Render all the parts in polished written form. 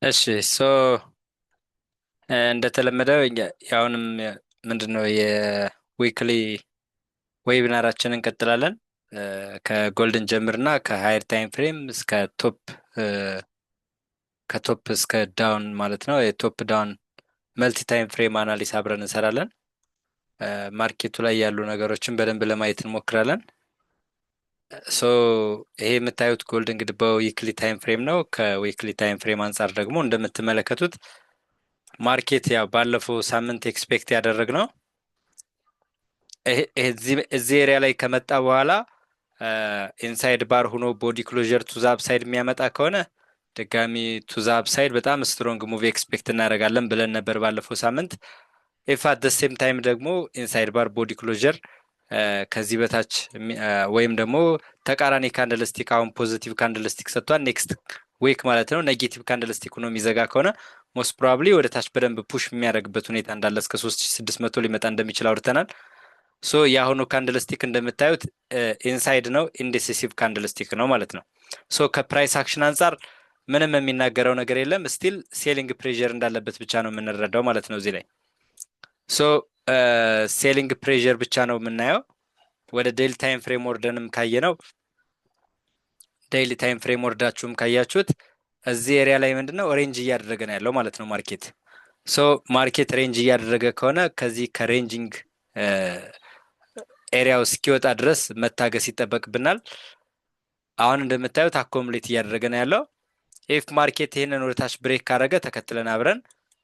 እሺ ሶ እንደተለመደው ያሁንም ምንድነው የዊክሊ ዌቢናራችንን እንቀጥላለን። ከጎልድን ጀምርና ከሃየር ታይም ፍሬም እስከ ቶፕ ከቶፕ እስከ ዳውን ማለት ነው። የቶፕ ዳውን መልቲ ታይም ፍሬም አናሊስ አብረን እንሰራለን። ማርኬቱ ላይ ያሉ ነገሮችን በደንብ ለማየት እንሞክራለን። ሶ ይሄ የምታዩት ጎልድ እንግዲህ በዊክሊ ታይም ፍሬም ነው። ከዊክሊ ታይም ፍሬም አንጻር ደግሞ እንደምትመለከቱት ማርኬት ያው ባለፈው ሳምንት ኤክስፔክት ያደረግነው እዚህ ኤሪያ ላይ ከመጣ በኋላ ኢንሳይድ ባር ሆኖ ቦዲ ክሎዥር ቱ ዘ አፕሳይድ የሚያመጣ ከሆነ ድጋሚ ቱ ዘ አፕሳይድ በጣም ስትሮንግ ሙቭ ኤክስፔክት እናደርጋለን ብለን ነበር ባለፈው ሳምንት። ኢፍ አት ደ ሴም ታይም ደግሞ ኢንሳይድ ባር ቦዲ ክሎዥር ከዚህ በታች ወይም ደግሞ ተቃራኒ ካንድልስቲክ አሁን ፖዚቲቭ ካንድልስቲክ ሰጥቷል። ኔክስት ዊክ ማለት ነው ኔጌቲቭ ካንድልስቲክ ሆኖ የሚዘጋ ከሆነ ሞስት ፕሮባብሊ ወደ ታች በደንብ ፑሽ የሚያደርግበት ሁኔታ እንዳለ እስከ 3600 ሊመጣ እንደሚችል አውርተናል። ሶ የአሁኑ ካንድልስቲክ እንደምታዩት ኢንሳይድ ነው፣ ኢንዲሲሲቭ ካንድልስቲክ ነው ማለት ነው። ሶ ከፕራይስ አክሽን አንጻር ምንም የሚናገረው ነገር የለም። ስቲል ሴሊንግ ፕሬዠር እንዳለበት ብቻ ነው የምንረዳው ማለት ነው እዚህ ላይ። ሶ ሴሊንግ ፕሬዠር ብቻ ነው የምናየው። ወደ ዴይሊ ታይም ፍሬም ወርደንም ካየ ነው ዴይሊ ታይም ፍሬም ወርዳችሁም ካያችሁት እዚህ ኤሪያ ላይ ምንድነው ሬንጅ እያደረገ ነው ያለው ማለት ነው ማርኬት። ሶ ማርኬት ሬንጅ እያደረገ ከሆነ ከዚህ ከሬንጂንግ ኤሪያው እስኪወጣ ድረስ መታገስ ይጠበቅብናል። አሁን እንደምታዩት አኮሙሌት እያደረገ ነው ያለው። ኢፍ ማርኬት ይህንን ወደታች ብሬክ ካደረገ ተከትለን አብረን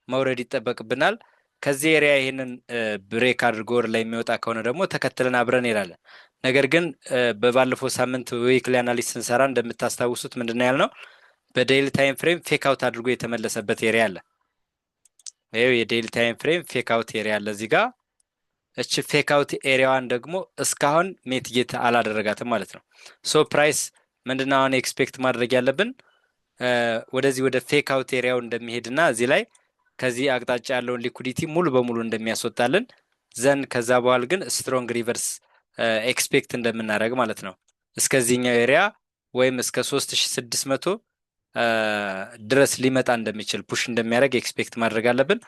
መውረድ ይጠበቅብናል። ከዚህ ኤሪያ ይህንን ብሬክ አድርጎ ወር ላይ የሚወጣ ከሆነ ደግሞ ተከትለን አብረን እንሄዳለን። ነገር ግን በባለፈው ሳምንት ዊክሊ አናሊስ ስንሰራ እንደምታስታውሱት ምንድነው ያልነው በዴይሊ ታይም ፍሬም ፌክ አውት አድርጎ የተመለሰበት ኤሪያ አለ። ይኸው የዴይሊ ታይም ፍሬም ፌክ አውት ኤሪያ አለ እዚህ ጋር። እች ፌክ አውት ኤሪያዋን ደግሞ እስካሁን ሜትጌት አላደረጋትም ማለት ነው። ሶ ፕራይስ ምንድነው አሁን ኤክስፔክት ማድረግ ያለብን ወደዚህ ወደ ፌክ አውት ኤሪያው እንደሚሄድና እዚህ ላይ ከዚህ አቅጣጫ ያለውን ሊኩዲቲ ሙሉ በሙሉ እንደሚያስወጣልን ዘን ከዛ በኋላ ግን ስትሮንግ ሪቨርስ ኤክስፔክት እንደምናደርግ ማለት ነው። እስከዚህኛው ኤሪያ ወይም እስከ 3600 ድረስ ሊመጣ እንደሚችል ፑሽ እንደሚያደርግ ኤክስፔክት ማድረግ አለብን።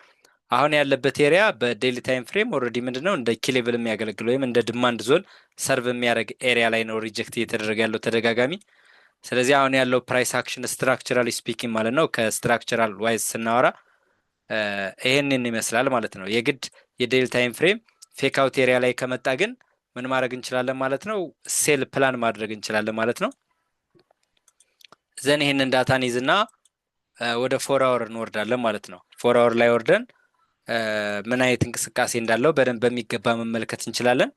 አሁን ያለበት ኤሪያ በዴይሊ ታይም ፍሬም ኦልሬዲ ምንድነው እንደ ኪሌቭል የሚያገለግል ወይም እንደ ድማንድ ዞን ሰርቭ የሚያደርግ ኤሪያ ላይ ነው ሪጀክት እየተደረገ ያለው ተደጋጋሚ። ስለዚህ አሁን ያለው ፕራይስ አክሽን ስትራክቸራል ስፒኪንግ ማለት ነው ከስትራክቸራል ዋይዝ ስናወራ ይሄንን ይመስላል ማለት ነው። የግድ የዴይሊ ታይም ፍሬም ፌክ አውት ኤሪያ ላይ ከመጣ ግን ምን ማድረግ እንችላለን ማለት ነው? ሴል ፕላን ማድረግ እንችላለን ማለት ነው። ዘን ይሄንን ዳታን ይዝና ወደ 4 አወር እንወርዳለን ማለት ነው። 4 አወር ላይ ወርደን ምን አይነት እንቅስቃሴ እንዳለው በደንብ በሚገባ መመልከት እንችላለን።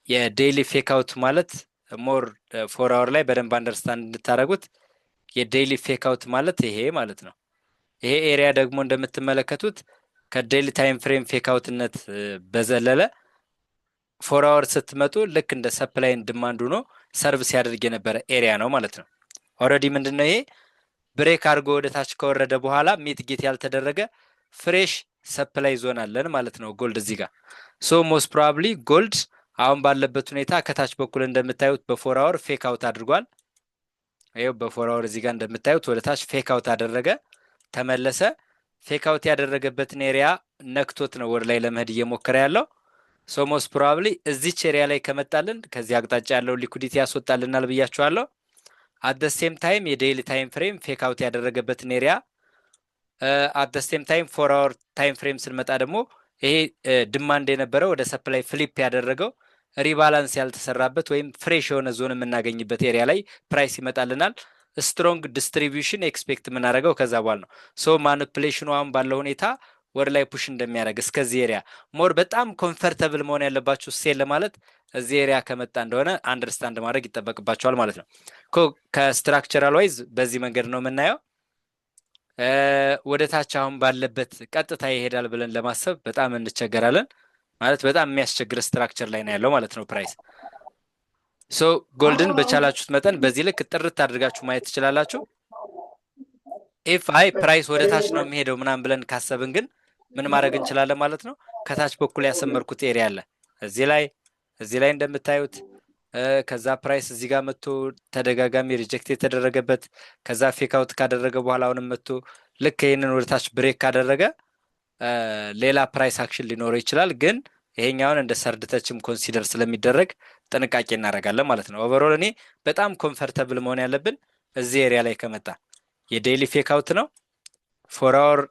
የዴይሊ ፌክ አውት ማለት ሞር 4 አወር ላይ በደንብ አንደርስታንድ እንድታደርጉት የዴይሊ ፌክ አውት ማለት ይሄ ማለት ነው። ይሄ ኤሪያ ደግሞ እንደምትመለከቱት ከዴይሊ ታይም ፍሬም ፌክ አውትነት በዘለለ 4 አወር ስትመጡ ልክ እንደ ሰፕላይን ዲማንድ ሆኖ ሰርቭ ሲያደርግ የነበረ ኤሪያ ነው ማለት ነው። ኦልሬዲ ምንድነው ይሄ ብሬክ አድርጎ ወደ ታች ከወረደ በኋላ ሚትጌት ያልተደረገ ፍሬሽ ሰፕላይ ዞን አለን ማለት ነው ጎልድ እዚህ ጋር። ሶ ሞስት ፕሮባብሊ ጎልድ አሁን ባለበት ሁኔታ ከታች በኩል እንደምታዩት በ4 አወር ፌክ አውት አድርጓል። ይኸው በ4 አወር እዚህ ጋር እንደምታዩት ወደ ታች ፌክ አውት አደረገ፣ ተመለሰ። ፌክ አውት ያደረገበትን ኤሪያ ነክቶት ነው ወደ ላይ ለመሄድ እየሞከረ ያለው። ሶ ሞስት ፕሮባብሊ እዚች ኤሪያ ላይ ከመጣልን ከዚህ አቅጣጫ ያለው ሊኩዲቲ ያስወጣልናል ብያችኋለሁ። አት ደ ሴም ታይም የዴይሊ ታይም ፍሬም ፌክ አውት ያደረገበትን ኤሪያ አት ደ ሴም ታይም 4 አወር ታይም ፍሬም ስንመጣ ደግሞ ይሄ ድማንድ የነበረው ወደ ሰፕላይ ፍሊፕ ያደረገው ሪባላንስ ያልተሰራበት ወይም ፍሬሽ የሆነ ዞን የምናገኝበት ኤሪያ ላይ ፕራይስ ይመጣልናል። ስትሮንግ ዲስትሪቢዩሽን ኤክስፔክት የምናደርገው ከዛ በኋላ ነው። ሶ ማኒፕሌሽኑ አሁን ባለው ሁኔታ ወደ ላይ ፑሽ እንደሚያደርግ እስከዚህ ኤሪያ ሞር በጣም ኮንፈርተብል መሆን ያለባችሁ ሴል ለማለት እዚህ ኤሪያ ከመጣ እንደሆነ አንደርስታንድ ማድረግ ይጠበቅባቸዋል ማለት ነው። ከስትራክቸራል ዋይዝ በዚህ መንገድ ነው የምናየው። ወደ ታች አሁን ባለበት ቀጥታ ይሄዳል ብለን ለማሰብ በጣም እንቸገራለን። ማለት በጣም የሚያስቸግር ስትራክቸር ላይ ነው ያለው ማለት ነው ፕራይስ። ሶ ጎልድን በቻላችሁት መጠን በዚህ ልክ ጥርት አድርጋችሁ ማየት ትችላላችሁ። ኢፍ አይ ፕራይስ ወደ ታች ነው የሚሄደው ምናምን ብለን ካሰብን ግን ምን ማድረግ እንችላለን ማለት ነው። ከታች በኩል ያሰመርኩት ኤሪያ አለ እዚህ ላይ እንደምታዩት ከዛ ፕራይስ እዚህ ጋር መጥቶ ተደጋጋሚ ሪጀክት የተደረገበት ከዛ ፌክ አውት ካደረገ በኋላ አሁንም መጥቶ ልክ ይህንን ወደታች ብሬክ ካደረገ ሌላ ፕራይስ አክሽን ሊኖረው ይችላል። ግን ይሄኛውን እንደ ሰርድ ተችም ኮንሲደር ስለሚደረግ ጥንቃቄ እናደርጋለን ማለት ነው። ኦቨሮል እኔ በጣም ኮምፈርተብል መሆን ያለብን እዚህ ኤሪያ ላይ ከመጣ የዴይሊ ፌክ አውት ነው። ፎር አወር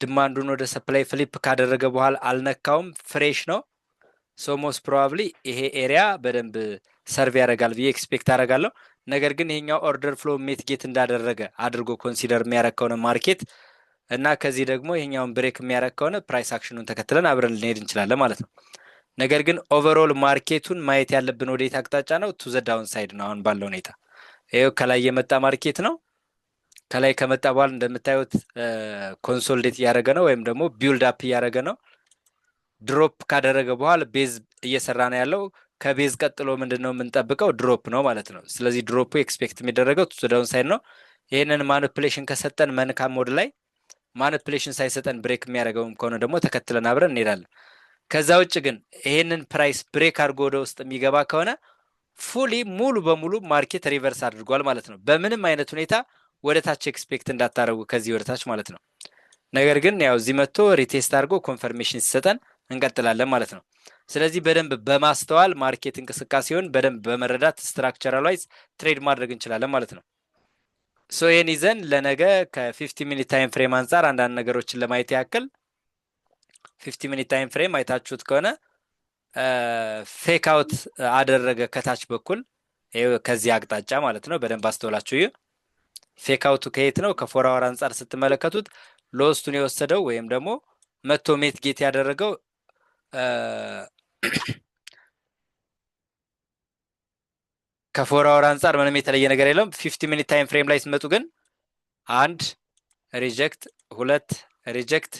ድማንዱን ወደ ሰፕላይ ፍሊፕ ካደረገ በኋላ አልነካውም፣ ፍሬሽ ነው። ሶ ሞስት ፕሮባብሊ ይሄ ኤሪያ በደንብ ሰርቭ ያደርጋል ብዬ ኤክስፔክት አደርጋለሁ። ነገር ግን ይሄኛው ኦርደር ፍሎ ሜትጌት እንዳደረገ አድርጎ ኮንሲደር የሚያደርግ ከሆነ ማርኬት እና ከዚህ ደግሞ ይሄኛውን ብሬክ የሚያደርግ ከሆነ ፕራይስ አክሽኑን ተከትለን አብረን ልንሄድ እንችላለን ማለት ነው። ነገር ግን ኦቨርኦል ማርኬቱን ማየት ያለብን ወዴት አቅጣጫ ነው? ቱ ዘ ዳውን ሳይድ ነው። አሁን ባለው ሁኔታ ይኸው ከላይ የመጣ ማርኬት ነው። ከላይ ከመጣ በኋላ እንደምታዩት ኮንሶልዴት እያደረገ ነው፣ ወይም ደግሞ ቢልድ አፕ እያደረገ ነው። ድሮፕ ካደረገ በኋላ ቤዝ እየሰራ ነው ያለው። ከቤዝ ቀጥሎ ምንድን ነው የምንጠብቀው? ድሮፕ ነው ማለት ነው። ስለዚህ ድሮፑ ኤክስፔክት የሚደረገው ቱ ዘ ዳውን ሳይድ ነው። ይህንን ማኒፕሌሽን ከሰጠን መንካም ሞድ ላይ፣ ማኒፕሌሽን ሳይሰጠን ብሬክ የሚያደርገውም ከሆነ ደግሞ ተከትለን አብረን እንሄዳለን። ከዛ ውጭ ግን ይሄንን ፕራይስ ብሬክ አድርጎ ወደ ውስጥ የሚገባ ከሆነ ፉሊ ሙሉ በሙሉ ማርኬት ሪቨርስ አድርጓል ማለት ነው። በምንም አይነት ሁኔታ ወደ ታች ኤክስፔክት እንዳታደርጉ ከዚህ ወደ ታች ማለት ነው። ነገር ግን ያው እዚህ መጥቶ ሪቴስት አድርጎ ኮንፈርሜሽን ሲሰጠን እንቀጥላለን ማለት ነው። ስለዚህ በደንብ በማስተዋል ማርኬት እንቅስቃሴውን በደንብ በመረዳት ስትራክቸራላይዝ ትሬድ ማድረግ እንችላለን ማለት ነው። ሶ ይህን ይዘን ለነገ ከ50 ሚኒት ታይም ፍሬም አንጻር አንዳንድ ነገሮችን ለማየት ያክል 50 ሚኒት ታይም ፍሬም አይታችሁት ከሆነ ፌክ አውት አደረገ ከታች በኩል ከዚህ አቅጣጫ ማለት ነው። በደንብ አስተውላችሁ ይህ ፌክ አውቱ ከየት ነው? ከፎር አወር አንጻር ስትመለከቱት ሎስቱን የወሰደው ወይም ደግሞ መቶ ሜት ጌት ያደረገው ከፎር አወር አንጻር ምንም የተለየ ነገር የለም። 50 ሚኒት ታይም ፍሬም ላይ ስትመጡ ግን አንድ ሪጀክት፣ ሁለት ሪጀክት፣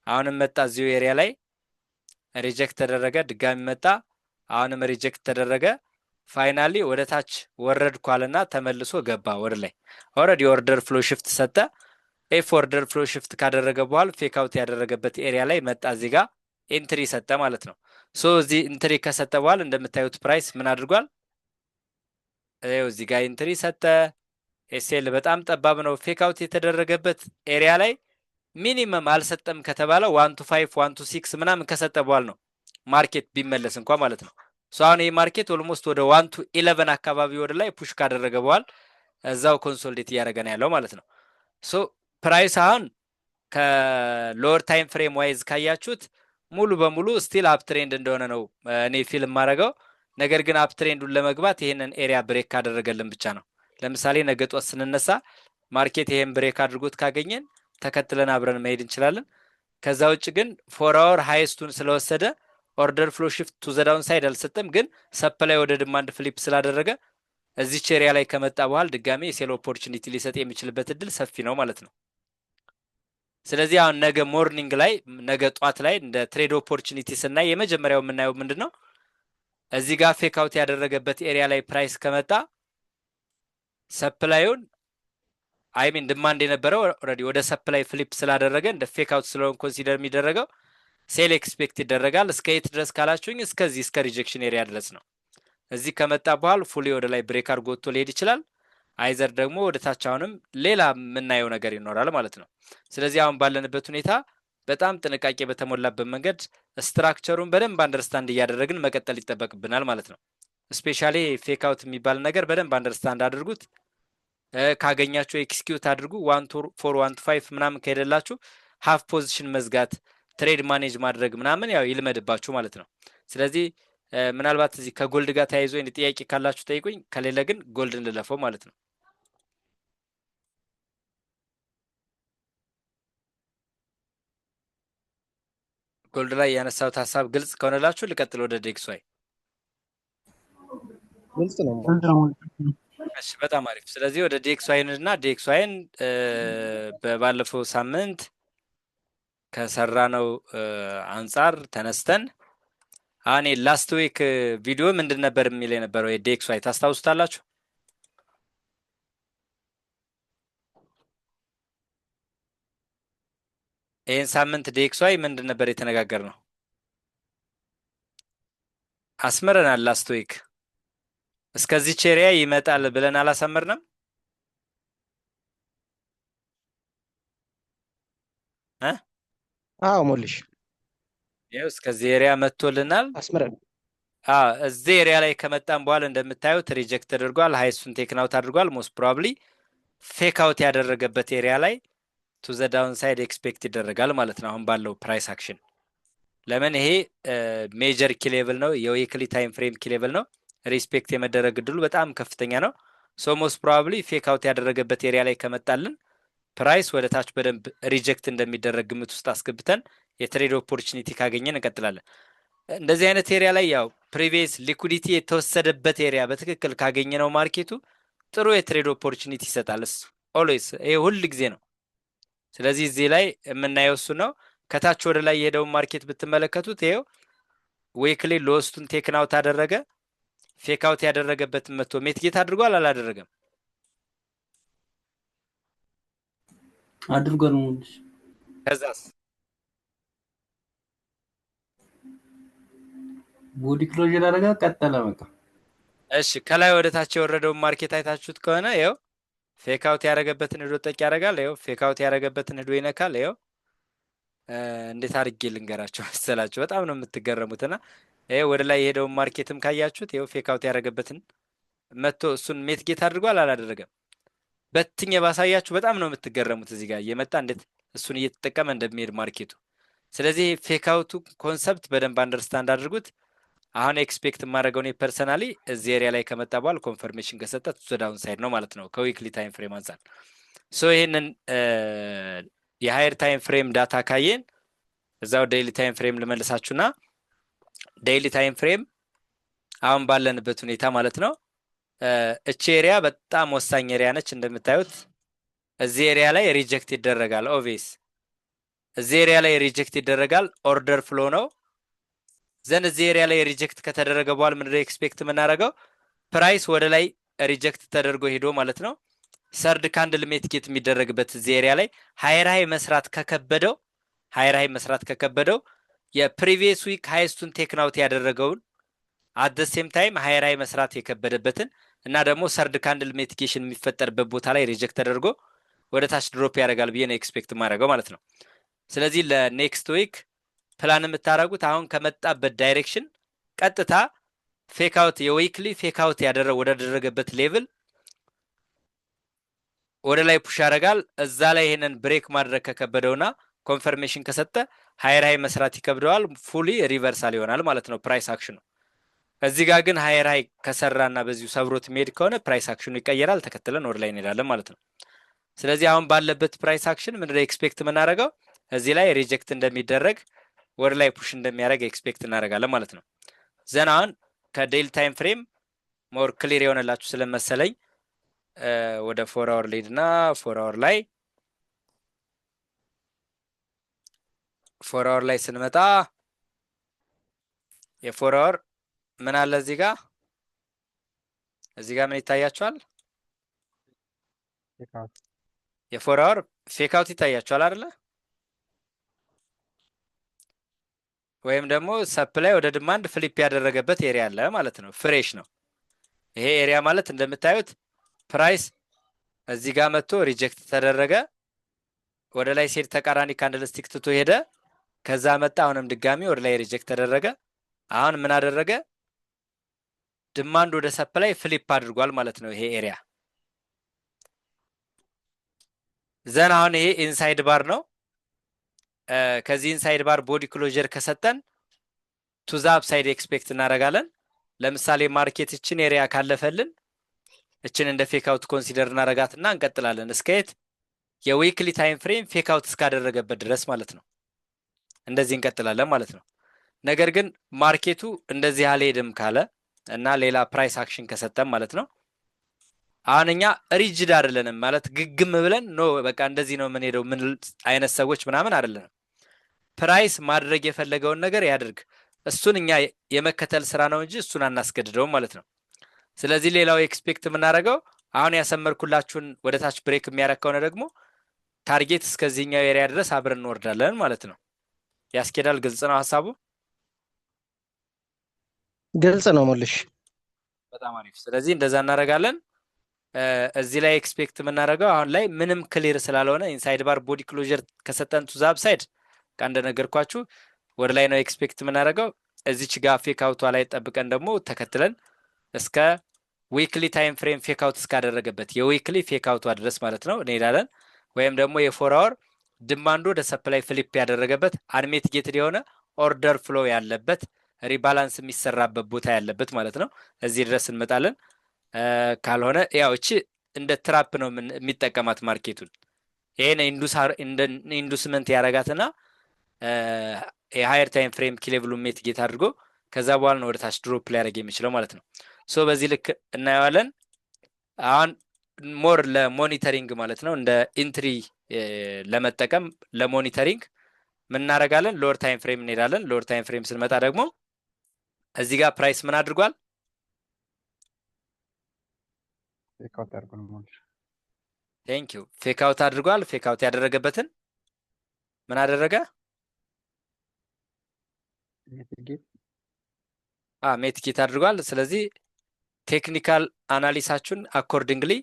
አሁንም መጣ እዚሁ ኤሪያ ላይ ሪጀክት ተደረገ፣ ድጋሚ መጣ፣ አሁንም ሪጀክት ተደረገ። ፋይናሊ ወደ ታች ወረድኳልና ተመልሶ ገባ ወደ ላይ። ኦልሬዲ ኦርደር ፍሎ ሽፍት ሰጠ። ኤፍ ኦርደር ፍሎ ሽፍት ካደረገ በኋላ ፌክ አውት ያደረገበት ኤሪያ ላይ መጣ፣ እዚህ ጋር ኢንትሪ ሰጠ ማለት ነው። ሶ እዚህ ኢንትሪ ከሰጠ በኋላ እንደምታዩት ፕራይስ ምን አድርጓል? እዚህ ጋር ኢንትሪ ሰጠ። ኤስኤል በጣም ጠባብ ነው። ፌክ አውት የተደረገበት ኤሪያ ላይ ሚኒመም አልሰጠም ከተባለ 1 to 5 1 to 6 ምናምን ከሰጠ በኋላ ነው ማርኬት ቢመለስ እንኳ ማለት ነው። ሶ አሁን ይህ ማርኬት ኦልሞስት ወደ 1 to 11 አካባቢ ወደ ላይ ፑሽ ካደረገ በኋላ እዛው ኮንሶልዴት እያደረገ ነው ያለው ማለት ነው። ሶ ፕራይስ አሁን ከሎወር ታይም ፍሬም ዋይዝ ካያችሁት ሙሉ በሙሉ ስቲል አፕ ትሬንድ እንደሆነ ነው እኔ ፊልም ማድረገው። ነገር ግን አፕ ትሬንዱን ለመግባት ይሄንን ኤሪያ ብሬክ ካደረገልን ብቻ ነው። ለምሳሌ ነገ ጧት ስንነሳ ማርኬት ይሄን ብሬክ አድርጎት ካገኘን ተከትለን አብረን መሄድ እንችላለን። ከዛ ውጭ ግን ፎር አወር ሃይስቱን ስለወሰደ ኦርደር ፍሎ ሽፍት ቱ ዘ ዳውን ሳይድ አልሰጠም፣ ግን ሰፕላይ ወደ ዲማንድ ፍሊፕ ስላደረገ እዚች ኤሪያ ላይ ከመጣ በኋላ ድጋሜ የሴል ኦፖርቹኒቲ ሊሰጥ የሚችልበት እድል ሰፊ ነው ማለት ነው። ስለዚህ አሁን ነገ ሞርኒንግ ላይ ነገ ጧት ላይ እንደ ትሬድ ኦፖርቹኒቲ ስናይ የመጀመሪያው የምናየው ምንድን ነው? እዚህ ጋር ፌክ አውት ያደረገበት ኤሪያ ላይ ፕራይስ ከመጣ ሰፕላዩን አይሚን ዲማንድ የነበረው ኦልሬዲ ወደ ሰፕላይ ፍሊፕ ስላደረገ እንደ ፌክ አውት ስለሆነ ኮንሲደር የሚደረገው ሴል ኤክስፔክት ይደረጋል። እስከ የት ድረስ ካላችሁኝ እስከዚህ እስከ ሪጀክሽን ኤሪያ ድረስ ነው። እዚህ ከመጣ በኋላ ፉሊ ወደ ላይ ብሬክ አድርጎ ወጥቶ ሊሄድ ይችላል። አይዘር ደግሞ ወደ ታች አሁንም ሌላ የምናየው ነገር ይኖራል ማለት ነው። ስለዚህ አሁን ባለንበት ሁኔታ በጣም ጥንቃቄ በተሞላበት መንገድ ስትራክቸሩን በደንብ አንደርስታንድ እያደረግን መቀጠል ይጠበቅብናል ማለት ነው። ስፔሻሊ ፌክ አውት የሚባል ነገር በደንብ አንደርስታንድ አድርጉት። ካገኛችሁ ኤክስኪዩት አድርጉ። 1 4 1 5 ምናምን ከሄደላችሁ ሀፍ ፖዚሽን መዝጋት፣ ትሬድ ማኔጅ ማድረግ ምናምን ያው ይልመድባችሁ ማለት ነው። ስለዚህ ምናልባት እዚህ ከጎልድ ጋር ተያይዞ ጥያቄ ካላችሁ ጠይቁኝ፣ ከሌለ ግን ጎልድ እንለፈው ማለት ነው። ጎልድ ላይ ያነሳሁት ሀሳብ ግልጽ ከሆነላችሁ ልቀጥል ወደ ዴክስዋይ። ግልጽ ነው። እሺ በጣም አሪፍ። ስለዚህ ወደ ዴክስዋይን እና ዴክስዋይን በባለፈው ሳምንት ከሰራነው አንጻር ተነስተን አሁን ላስት ዊክ ቪዲዮ ምንድን ነበር የሚል የነበረው የዴክስዋይ ታስታውሱታላችሁ? ይህን ሳምንት ዴክስዋይ ምንድን ነበር የተነጋገር ነው? አስመረናል ላስት ዊክ እስከዚች ኤሪያ ይመጣል ብለን አላሰምርንም? አዎ ሞልሽ ይኸው እስከዚህ ኤሪያ መጥቶልናል። አስምረን እዚህ ኤሪያ ላይ ከመጣን በኋላ እንደምታዩት ሪጀክት ተደርጓል። ሃይሱን ቴክናውት አድርጓል። ሞስት ፕሮባብሊ ፌክ አውት ያደረገበት ኤሪያ ላይ ቱ ዘ ዳውን ሳይድ ኤክስፔክት ይደረጋል ማለት ነው አሁን ባለው ፕራይስ አክሽን። ለምን ይሄ ሜጀር ኪ ሌቭል ነው፣ የዊክሊ ታይም ፍሬም ኪ ሌቭል ነው። ሪስፔክት የመደረግ እድሉ በጣም ከፍተኛ ነው። ሶ ሞስት ፕሮባብሊ ፌክ አውት ያደረገበት ኤሪያ ላይ ከመጣልን ፕራይስ ወደ ታች በደንብ ሪጀክት እንደሚደረግ ግምት ውስጥ አስገብተን የትሬድ ኦፖርቹኒቲ ካገኘን እንቀጥላለን። እንደዚህ አይነት ኤሪያ ላይ ያው ፕሪቪየስ ሊኩዲቲ የተወሰደበት ኤሪያ በትክክል ካገኘ ነው ማርኬቱ ጥሩ የትሬድ ኦፖርቹኒቲ ይሰጣል። ኦልዌይስ ይሄ ሁል ጊዜ ነው። ስለዚህ እዚህ ላይ የምናየው እሱ ነው። ከታች ወደ ላይ የሄደውን ማርኬት ብትመለከቱት ይሄው ዌክሊ ሎስቱን ቴክን አውት አደረገ። ፌክ አውት ያደረገበትን መጥቶ ሜትጌት አድርጓል አላደረገም? አድርጓል። ከዛስ ቦዲ ክሎዥር አደረጋ ቀጠለ በቃ። እሺ ከላይ ወደ ታች የወረደውን ማርኬት አይታችሁት ከሆነ ይኸው ፌክ አውት ያደረገበትን ሄዶ ጠቅ ያደርጋል። ይኸው ፌክ አውት ያደረገበትን ሄዶ ይነካል። ይኸው እንዴት አድርጌ ልንገራቸው መሰላችሁ? በጣም ነው የምትገረሙትና ይኸው ወደ ላይ የሄደውን ማርኬትም ካያችሁት ይኸው ፌክ አውት ያደረገበትን መጥቶ እሱን ሜትጌት አድርጓል አላደረገም? በትኝ ባሳያችሁ በጣም ነው የምትገረሙት። እዚህ ጋር እየመጣ እንዴት እሱን እየተጠቀመ እንደሚሄድ ማርኬቱ። ስለዚህ ፌክ አውቱ ኮንሰፕት በደንብ አንደርስታንድ አድርጉት። አሁን ኤክስፔክት የማደርገው እኔ ፐርሰናሊ እዚህ ኤሪያ ላይ ከመጣ በኋላ ኮንፈርሜሽን ከሰጠ ዳውን ሳይድ ነው ማለት ነው ከዊክሊ ታይም ፍሬም አንጻር። ሶ ይህንን የሃየር ታይም ፍሬም ዳታ ካየን እዛው ዴይሊ ታይም ፍሬም ልመልሳችሁና ዴይሊ ታይም ፍሬም አሁን ባለንበት ሁኔታ ማለት ነው እቺ ኤሪያ በጣም ወሳኝ ኤሪያ ነች። እንደምታዩት እዚህ ኤሪያ ላይ ሪጀክት ይደረጋል። ኦቪየስ እዚህ ኤሪያ ላይ ሪጀክት ይደረጋል። ኦርደር ፍሎ ነው። ዘን እዚህ ኤሪያ ላይ ሪጀክት ከተደረገ በኋላ ምንድነው ኤክስፔክት የምናደርገው? ፕራይስ ወደ ላይ ሪጀክት ተደርጎ ሄዶ ማለት ነው ሰርድ ካንድል ሜትጌት የሚደረግበት እዚህ ኤሪያ ላይ ሃይር ሃይ መስራት ከከበደው የፕሪቪየስ ዊክ ሃይስቱን ቴክናውት ያደረገውን አት ሴም ታይም ሃይር ሃይ መስራት የከበደበትን እና ደግሞ ሰርድ ካንድል ሜቲጌሽን የሚፈጠርበት ቦታ ላይ ሪጀክት ተደርጎ ወደ ታች ድሮፕ ያደርጋል ብዬ ነው ኤክስፔክት ማድረገው ማለት ነው። ስለዚህ ለኔክስት ዊክ ፕላን የምታደርጉት አሁን ከመጣበት ዳይሬክሽን ቀጥታ ፌክ አውት የዊክሊ ፌክ አውት ወዳደረገበት ሌቭል ወደ ላይ ፑሽ ያደርጋል። እዛ ላይ ይሄንን ብሬክ ማድረግ ከከበደውና ኮንፈርሜሽን ከሰጠ ሃይር ሃይ መስራት ይከብደዋል። ፉሊ ሪቨርሳል ይሆናል ማለት ነው ፕራይስ አክሽኑ። እዚህ ጋር ግን ሃይር ሃይ ከሰራና በዚሁ ሰብሮት የሚሄድ ከሆነ ፕራይስ አክሽኑ ይቀየራል። ተከትለን ወደ ላይ እንሄዳለን ማለት ነው። ስለዚህ አሁን ባለበት ፕራይስ አክሽን ምንድነው ኤክስፔክት የምናደርገው? እዚህ ላይ ሪጀክት እንደሚደረግ ወደ ላይ ፑሽ እንደሚያደርግ ኤክስፔክት እናደርጋለን ማለት ነው። ዘን አሁን ከዴይሊ ታይም ፍሬም ሞር ክሊር የሆነላችሁ ስለመሰለኝ ወደ 4 አወር ሊድና 4 አወር ላይ 4 አወር ላይ ስንመጣ የ4 አወር ምን አለ እዚህ ጋር ምን ይታያችኋል? የ4 አወር ፌክ አውት ይታያችኋል አይደለ? ወይም ደግሞ ሰፕላይ ወደ ዲማንድ ፍሊፕ ያደረገበት ኤሪያ አለ ማለት ነው። ፍሬሽ ነው ይሄ ኤሪያ ማለት እንደምታዩት ፕራይስ እዚህ ጋር መጥቶ ሪጀክት ተደረገ። ወደ ላይ ሲሄድ ተቃራኒ ካንድልስቲክ ትቶ ሄደ። ከዛ መጣ አሁንም ድጋሚ ወደ ላይ ሪጀክት ተደረገ። አሁን ምን አደረገ? ዲማንድ ወደ ሰፕላይ ፍሊፕ አድርጓል ማለት ነው ይሄ ኤሪያ። ዘን አሁን ይሄ ኢንሳይድ ባር ነው። ከዚህ ኢንሳይድ ባር ቦዲ ክሎዥር ከሰጠን ቱ ዘ አፕሳይድ ኤክስፔክት እናደርጋለን። ለምሳሌ ማርኬት እችን ኤሪያ ካለፈልን እችን እንደ ፌክ አውት ኮንሲደር እናደርጋትና እንቀጥላለን እስከየት የዊክሊ ታይም ፍሬም ፌክ አውት እስካደረገበት ድረስ ማለት ነው። እንደዚህ እንቀጥላለን ማለት ነው። ነገር ግን ማርኬቱ እንደዚህ አልሄድም ካለ እና ሌላ ፕራይስ አክሽን ከሰጠን ማለት ነው አሁን እኛ ሪጅድ አይደለንም ማለት ግግም ብለን ኖ በቃ እንደዚህ ነው የምንሄደው ምን አይነት ሰዎች ምናምን አይደለንም። ፕራይስ ማድረግ የፈለገውን ነገር ያድርግ፣ እሱን እኛ የመከተል ስራ ነው እንጂ እሱን አናስገድደውም ማለት ነው። ስለዚህ ሌላው ኤክስፔክት የምናደርገው አሁን ያሰመርኩላችሁን ወደ ታች ብሬክ የሚያደርግ ከሆነ ደግሞ ታርጌት እስከዚህኛው ኤሪያ ድረስ አብረን እንወርዳለን ማለት ነው። ያስኬዳል? ግልጽ ነው ሀሳቡ? ግልጽ ነው ሞልሽ። በጣም አሪፍ። ስለዚህ እንደዛ እናደርጋለን። እዚህ ላይ ኤክስፔክት የምናደርገው አሁን ላይ ምንም ክሊር ስላልሆነ ኢንሳይድ ባር ቦዲ ክሎዥር ከሰጠን ቱ ዛብ ሳይድ እንደነገርኳችሁ ወደ ላይ ነው ኤክስፔክት የምናደርገው። እዚች ጋር ፌክ አውቷ ላይ ጠብቀን ደግሞ ተከትለን እስከ ዊክሊ ታይም ፍሬም ፌክ አውት እስካደረገበት የዊክሊ ፌክ አውቷ ድረስ ማለት ነው እንሄዳለን። ወይም ደግሞ የፎር አወር ድማንዱ ወደ ሰፕላይ ፍሊፕ ያደረገበት አንሚቲጌትድ የሆነ ኦርደር ፍሎ ያለበት ሪባላንስ የሚሰራበት ቦታ ያለበት ማለት ነው እዚህ ድረስ እንመጣለን። ካልሆነ ያው እቺ እንደ ትራፕ ነው የሚጠቀማት ማርኬቱን። ይሄን ኢንዱስመንት ያረጋትና የሃየር ታይም ፍሬም ኪሌቭሉን ሚቲጌት አድርጎ ከዛ በኋላ ነው ወደ ታች ድሮፕ ሊያደርግ የሚችለው ማለት ነው። ሶ በዚህ ልክ እናየዋለን። አሁን ሞር ለሞኒተሪንግ ማለት ነው እንደ ኢንትሪ ለመጠቀም ለሞኒተሪንግ ምን እናደርጋለን? ሎወር ታይም ፍሬም እንሄዳለን። ሎወር ታይም ፍሬም ስንመጣ ደግሞ እዚህ ጋር ፕራይስ ምን አድርጓል? ቴንክ ዩ ፌክ አውት አድርጓል። ፌክ አውት ያደረገበትን ምን አደረገ? ሜትጌት አድርጓል። ስለዚህ ቴክኒካል አናሊሳችሁን አኮርዲንግሊ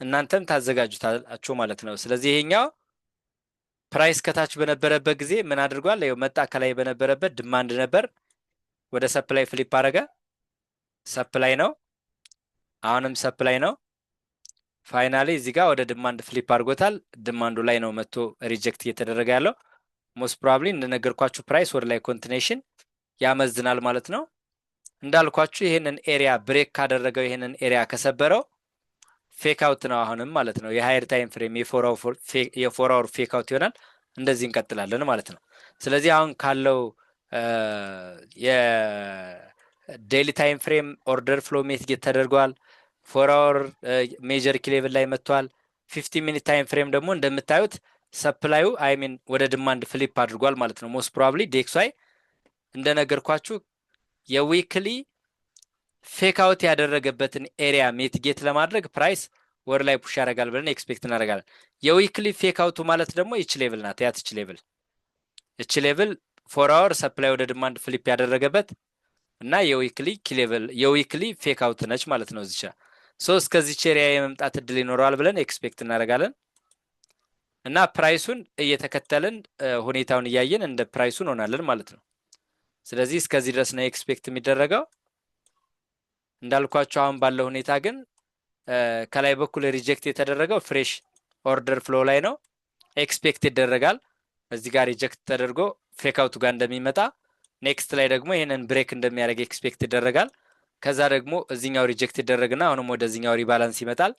እናንተም ታዘጋጁታላችሁ ማለት ነው። ስለዚህ ይሄኛው ፕራይስ ከታች በነበረበት ጊዜ ምን አድርጓል? ይኸው መጣ። ከላይ በነበረበት ድማንድ ነበር፣ ወደ ሰፕላይ ፍሊፕ አደረገ። ሰፕላይ ነው፣ አሁንም ሰፕላይ ነው። ፋይናሊ እዚህ ጋር ወደ ድማንድ ፍሊፕ አድርጎታል። ድማንዱ ላይ ነው መጥቶ ሪጀክት እየተደረገ ያለው። ሞስት ፕሮባብሊ እንደነገርኳችሁ ፕራይስ ወደ ላይ ኮንቲኔሽን ያመዝናል ማለት ነው። እንዳልኳችሁ ይሄንን ኤሪያ ብሬክ ካደረገው ይሄንን ኤሪያ ከሰበረው ፌክ አውት ነው አሁንም ማለት ነው። የሃየር ታይም ፍሬም የፎር አወር ፌክ አውት ይሆናል። እንደዚህ እንቀጥላለን ማለት ነው። ስለዚህ አሁን ካለው የዴይሊ ታይም ፍሬም ኦርደር ፍሎ ሚቲጌት ተደርጓል። ፎር አወር ሜጀር ኪሌቭል ላይ መጥቷል። 50 ሚኒት ታይም ፍሬም ደግሞ እንደምታዩት ሰፕላዩ አይሚን ወደ ድማንድ ፍሊፕ አድርጓል ማለት ነው። ሞስት ፕሮባብሊ ዴክስዋይ እንደነገርኳችሁ የዊክሊ ፌክ አውት ያደረገበትን ኤሪያ ሚቲጌት ለማድረግ ፕራይስ ወር ላይ ፑሽ ያደርጋል ብለን ኤክስፔክት እናደርጋለን። የዊክሊ ፌክ አውቱ ማለት ደግሞ ይች ሌቭል ናት። ያት ይች ሌቭል ፎር አወር ሰፕላይ ወደ ድማንድ ፍሊፕ ያደረገበት እና የዊክሊ ፌክ አውት ነች ማለት ነው። እዚቻ ሶ እስከዚች ኤሪያ የመምጣት እድል ይኖረዋል ብለን ኤክስፔክት እናደርጋለን እና ፕራይሱን እየተከተልን ሁኔታውን እያየን እንደ ፕራይሱ እንሆናለን ማለት ነው። ስለዚህ እስከዚህ ድረስ ነው ኤክስፔክት የሚደረገው። እንዳልኳቸው አሁን ባለው ሁኔታ ግን ከላይ በኩል ሪጀክት የተደረገው ፍሬሽ ኦርደር ፍሎ ላይ ነው። ኤክስፔክት ይደረጋል እዚህ ጋር ሪጀክት ተደርጎ ፌክ አውቱ ጋር እንደሚመጣ፣ ኔክስት ላይ ደግሞ ይሄንን ብሬክ እንደሚያደርግ ኤክስፔክት ይደረጋል። ከዛ ደግሞ እዚኛው ሪጀክት ይደረግና አሁንም ወደዚኛው ሪባላንስ ይመጣል።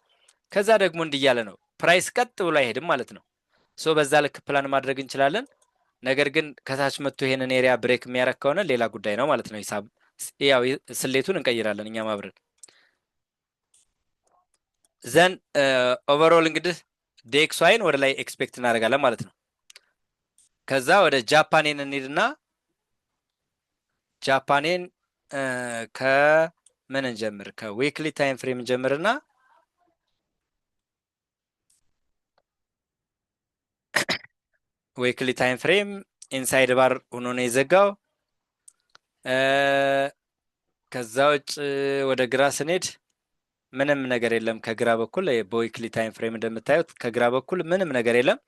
ከዛ ደግሞ እንዲያለ ነው ፕራይስ ቀጥ ብሎ አይሄድም ማለት ነው። ሶ በዛ ልክ ፕላን ማድረግ እንችላለን። ነገር ግን ከታች መጥቶ ይሄንን ኤሪያ ብሬክ የሚያደርግ ከሆነ ሌላ ጉዳይ ነው ማለት ነው። ሂሳብ ያው ስሌቱን እንቀይራለን እኛም አብረን። ዘን ኦቨርኦል እንግዲህ ዴክስዋይን ወደ ላይ ኤክስፔክት እናደርጋለን ማለት ነው። ከዛ ወደ ጃፓኔን እንሂድና ጃፓኔን ከምን እንጀምር? ከዊክሊ ታይም ፍሬም እንጀምርና ዊክሊ ታይም ፍሬም ኢንሳይድ ባር ሆኖ ነው የዘጋው። ከዛ ውጭ ወደ ግራ ስንሄድ ምንም ነገር የለም ከግራ በኩል። በዊክሊ ታይም ፍሬም እንደምታዩት ከግራ በኩል ምንም ነገር የለም።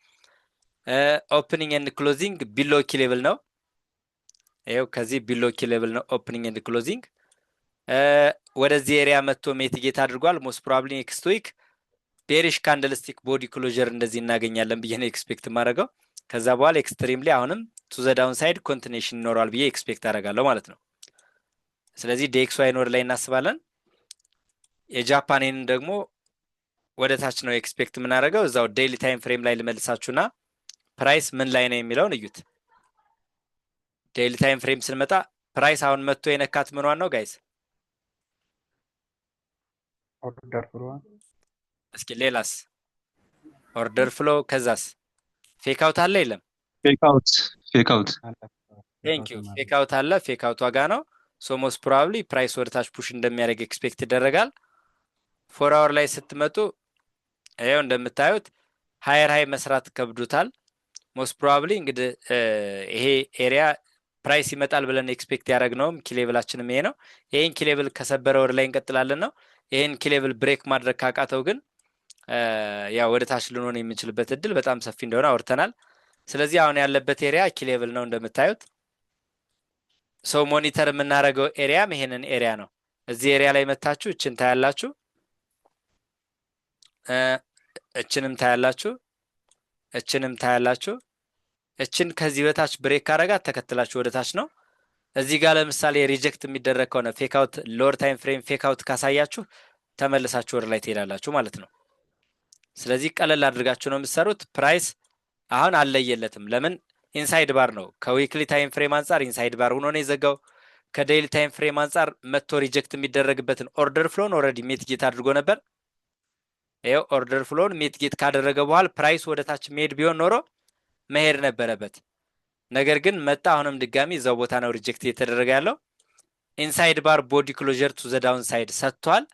ኦፕኒንግ ኤንድ ክሎዚንግ ቢሎ ኪ ሌቭል ነው። ይኸው ከዚህ ቢሎ ኪ ሌቭል ነው ኦፕኒንግ ኤንድ ክሎዚንግ። ወደዚህ ኤሪያ መጥቶ ሜቲጌት አድርጓል። ሞስት ፕሮባብሊ ኔክስት ዊክ ቤሪሽ ካንድልስቲክ ቦዲ ክሎዥር እንደዚህ እናገኛለን ብዬ ነው ኤክስፔክት የማደርገው። ከዛ በኋላ ኤክስትሪምሊ አሁንም ቱ ዘ ዳውን ሳይድ ኮንቲኔሽን ይኖረዋል ብዬ ኤክስፔክት አደርጋለሁ ማለት ነው። ስለዚህ ዴክስዋይን ወደ ላይ እናስባለን። የጃፓኔንን ደግሞ ወደ ታች ነው ኤክስፔክት የምናደርገው። እዛው ዴይሊ ታይም ፍሬም ላይ ልመልሳችሁና ፕራይስ ምን ላይ ነው የሚለውን እዩት። ዴይሊ ታይም ፍሬም ስንመጣ ፕራይስ አሁን መጥቶ የነካት ምኗን ነው ጋይስ? ኦርደር ፍሎ። እስኪ ሌላስ? ኦርደር ፍሎ። ከዛስ ፌክ አውት አለ የለም? ፌክ አውት ቴንክ ዩ። ፌክ አውት አለ። ፌክ አውት ዋጋ ነው። ሶ ሞስት ፕሮባብሊ ፕራይስ ወደ ታች ፑሽ እንደሚያደርግ ኤክስፔክት ይደረጋል። ፎር አወር ላይ ስትመጡ ይኸው እንደምታዩት ሃየር ሃይ መስራት ከብዱታል። ሞስት ፕሮባብሊ እንግዲህ ይሄ ኤሪያ ፕራይስ ይመጣል ብለን ኤክስፔክት ያደረግነውም ኪሌብላችንም ይሄ ነው። ይሄን ኪሌብል ከሰበረ ወደ ላይ እንቀጥላለን ነው። ይሄን ኪሌብል ብሬክ ማድረግ ካቃተው ግን ያው ወደ ታች ልንሆን የምንችልበት እድል በጣም ሰፊ እንደሆነ አውርተናል። ስለዚህ አሁን ያለበት ኤሪያ ኪሌብል ነው እንደምታዩት። ሰው ሞኒተር የምናደርገው ኤሪያም ይሄንን ኤሪያ ነው። እዚህ ኤሪያ ላይ መታችሁ እችን ታያላችሁ፣ እችንም ታያላችሁ፣ እችንም ታያላችሁ። እችን ከዚህ በታች ብሬክ ካረጋት ተከትላችሁ ወደ ታች ነው። እዚህ ጋር ለምሳሌ ሪጀክት የሚደረግ ከሆነ ፌክ አውት ሎወር ታይም ፍሬም ፌክ አውት ካሳያችሁ ተመልሳችሁ ወደ ላይ ትሄዳላችሁ ማለት ነው። ስለዚህ ቀለል አድርጋችሁ ነው የምትሰሩት። ፕራይስ አሁን አልለየለትም። ለምን? ኢንሳይድ ባር ነው። ከዊክሊ ታይም ፍሬም አንጻር ኢንሳይድ ባር ሆኖ ነው የዘጋው። ከዴይሊ ታይም ፍሬም አንጻር መጥቶ ሪጀክት የሚደረግበትን ኦርደር ፍሎን ኦልሬዲ ሜትጌት አድርጎ ነበር። ይኸው ኦርደር ፍሎን ሜትጌት ካደረገ በኋላ ፕራይስ ወደ ታች መሄድ ቢሆን ኖሮ መሄድ ነበረበት። ነገር ግን መጣ። አሁንም ድጋሚ እዛው ቦታ ነው ሪጀክት እየተደረገ ያለው። ኢንሳይድ ባር ቦዲ ክሎጀር ቱ ዘ ዳውን ሳይድ ሰጥቷል።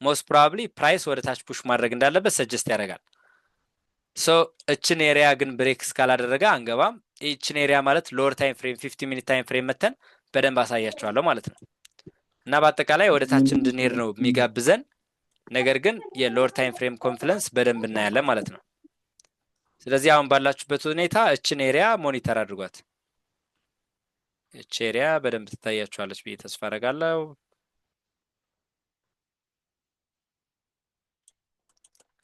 ሞስት ፕሮባብሊ ፕራይስ ወደ ታች ፑሽ ማድረግ እንዳለበት ሰጀስት ያደርጋል። ሶ እችን ኤሪያ ግን ብሬክ እስካላደረገ አንገባም። ይችን ኤሪያ ማለት ሎወር ታይም ፍሬም 50 ሚኒት ታይም ፍሬም መተን በደንብ አሳያቸዋለሁ ማለት ነው። እና በአጠቃላይ ወደ ታች እንድንሄድ ነው የሚጋብዘን። ነገር ግን የሎወር ታይም ፍሬም ኮንፍለንስ በደንብ እናያለን ማለት ነው። ስለዚህ አሁን ባላችሁበት ሁኔታ እችን ኤሪያ ሞኒተር አድርጓት። እች ኤሪያ በደንብ ትታያችኋለች ብዬ ተስፋ አደርጋለሁ።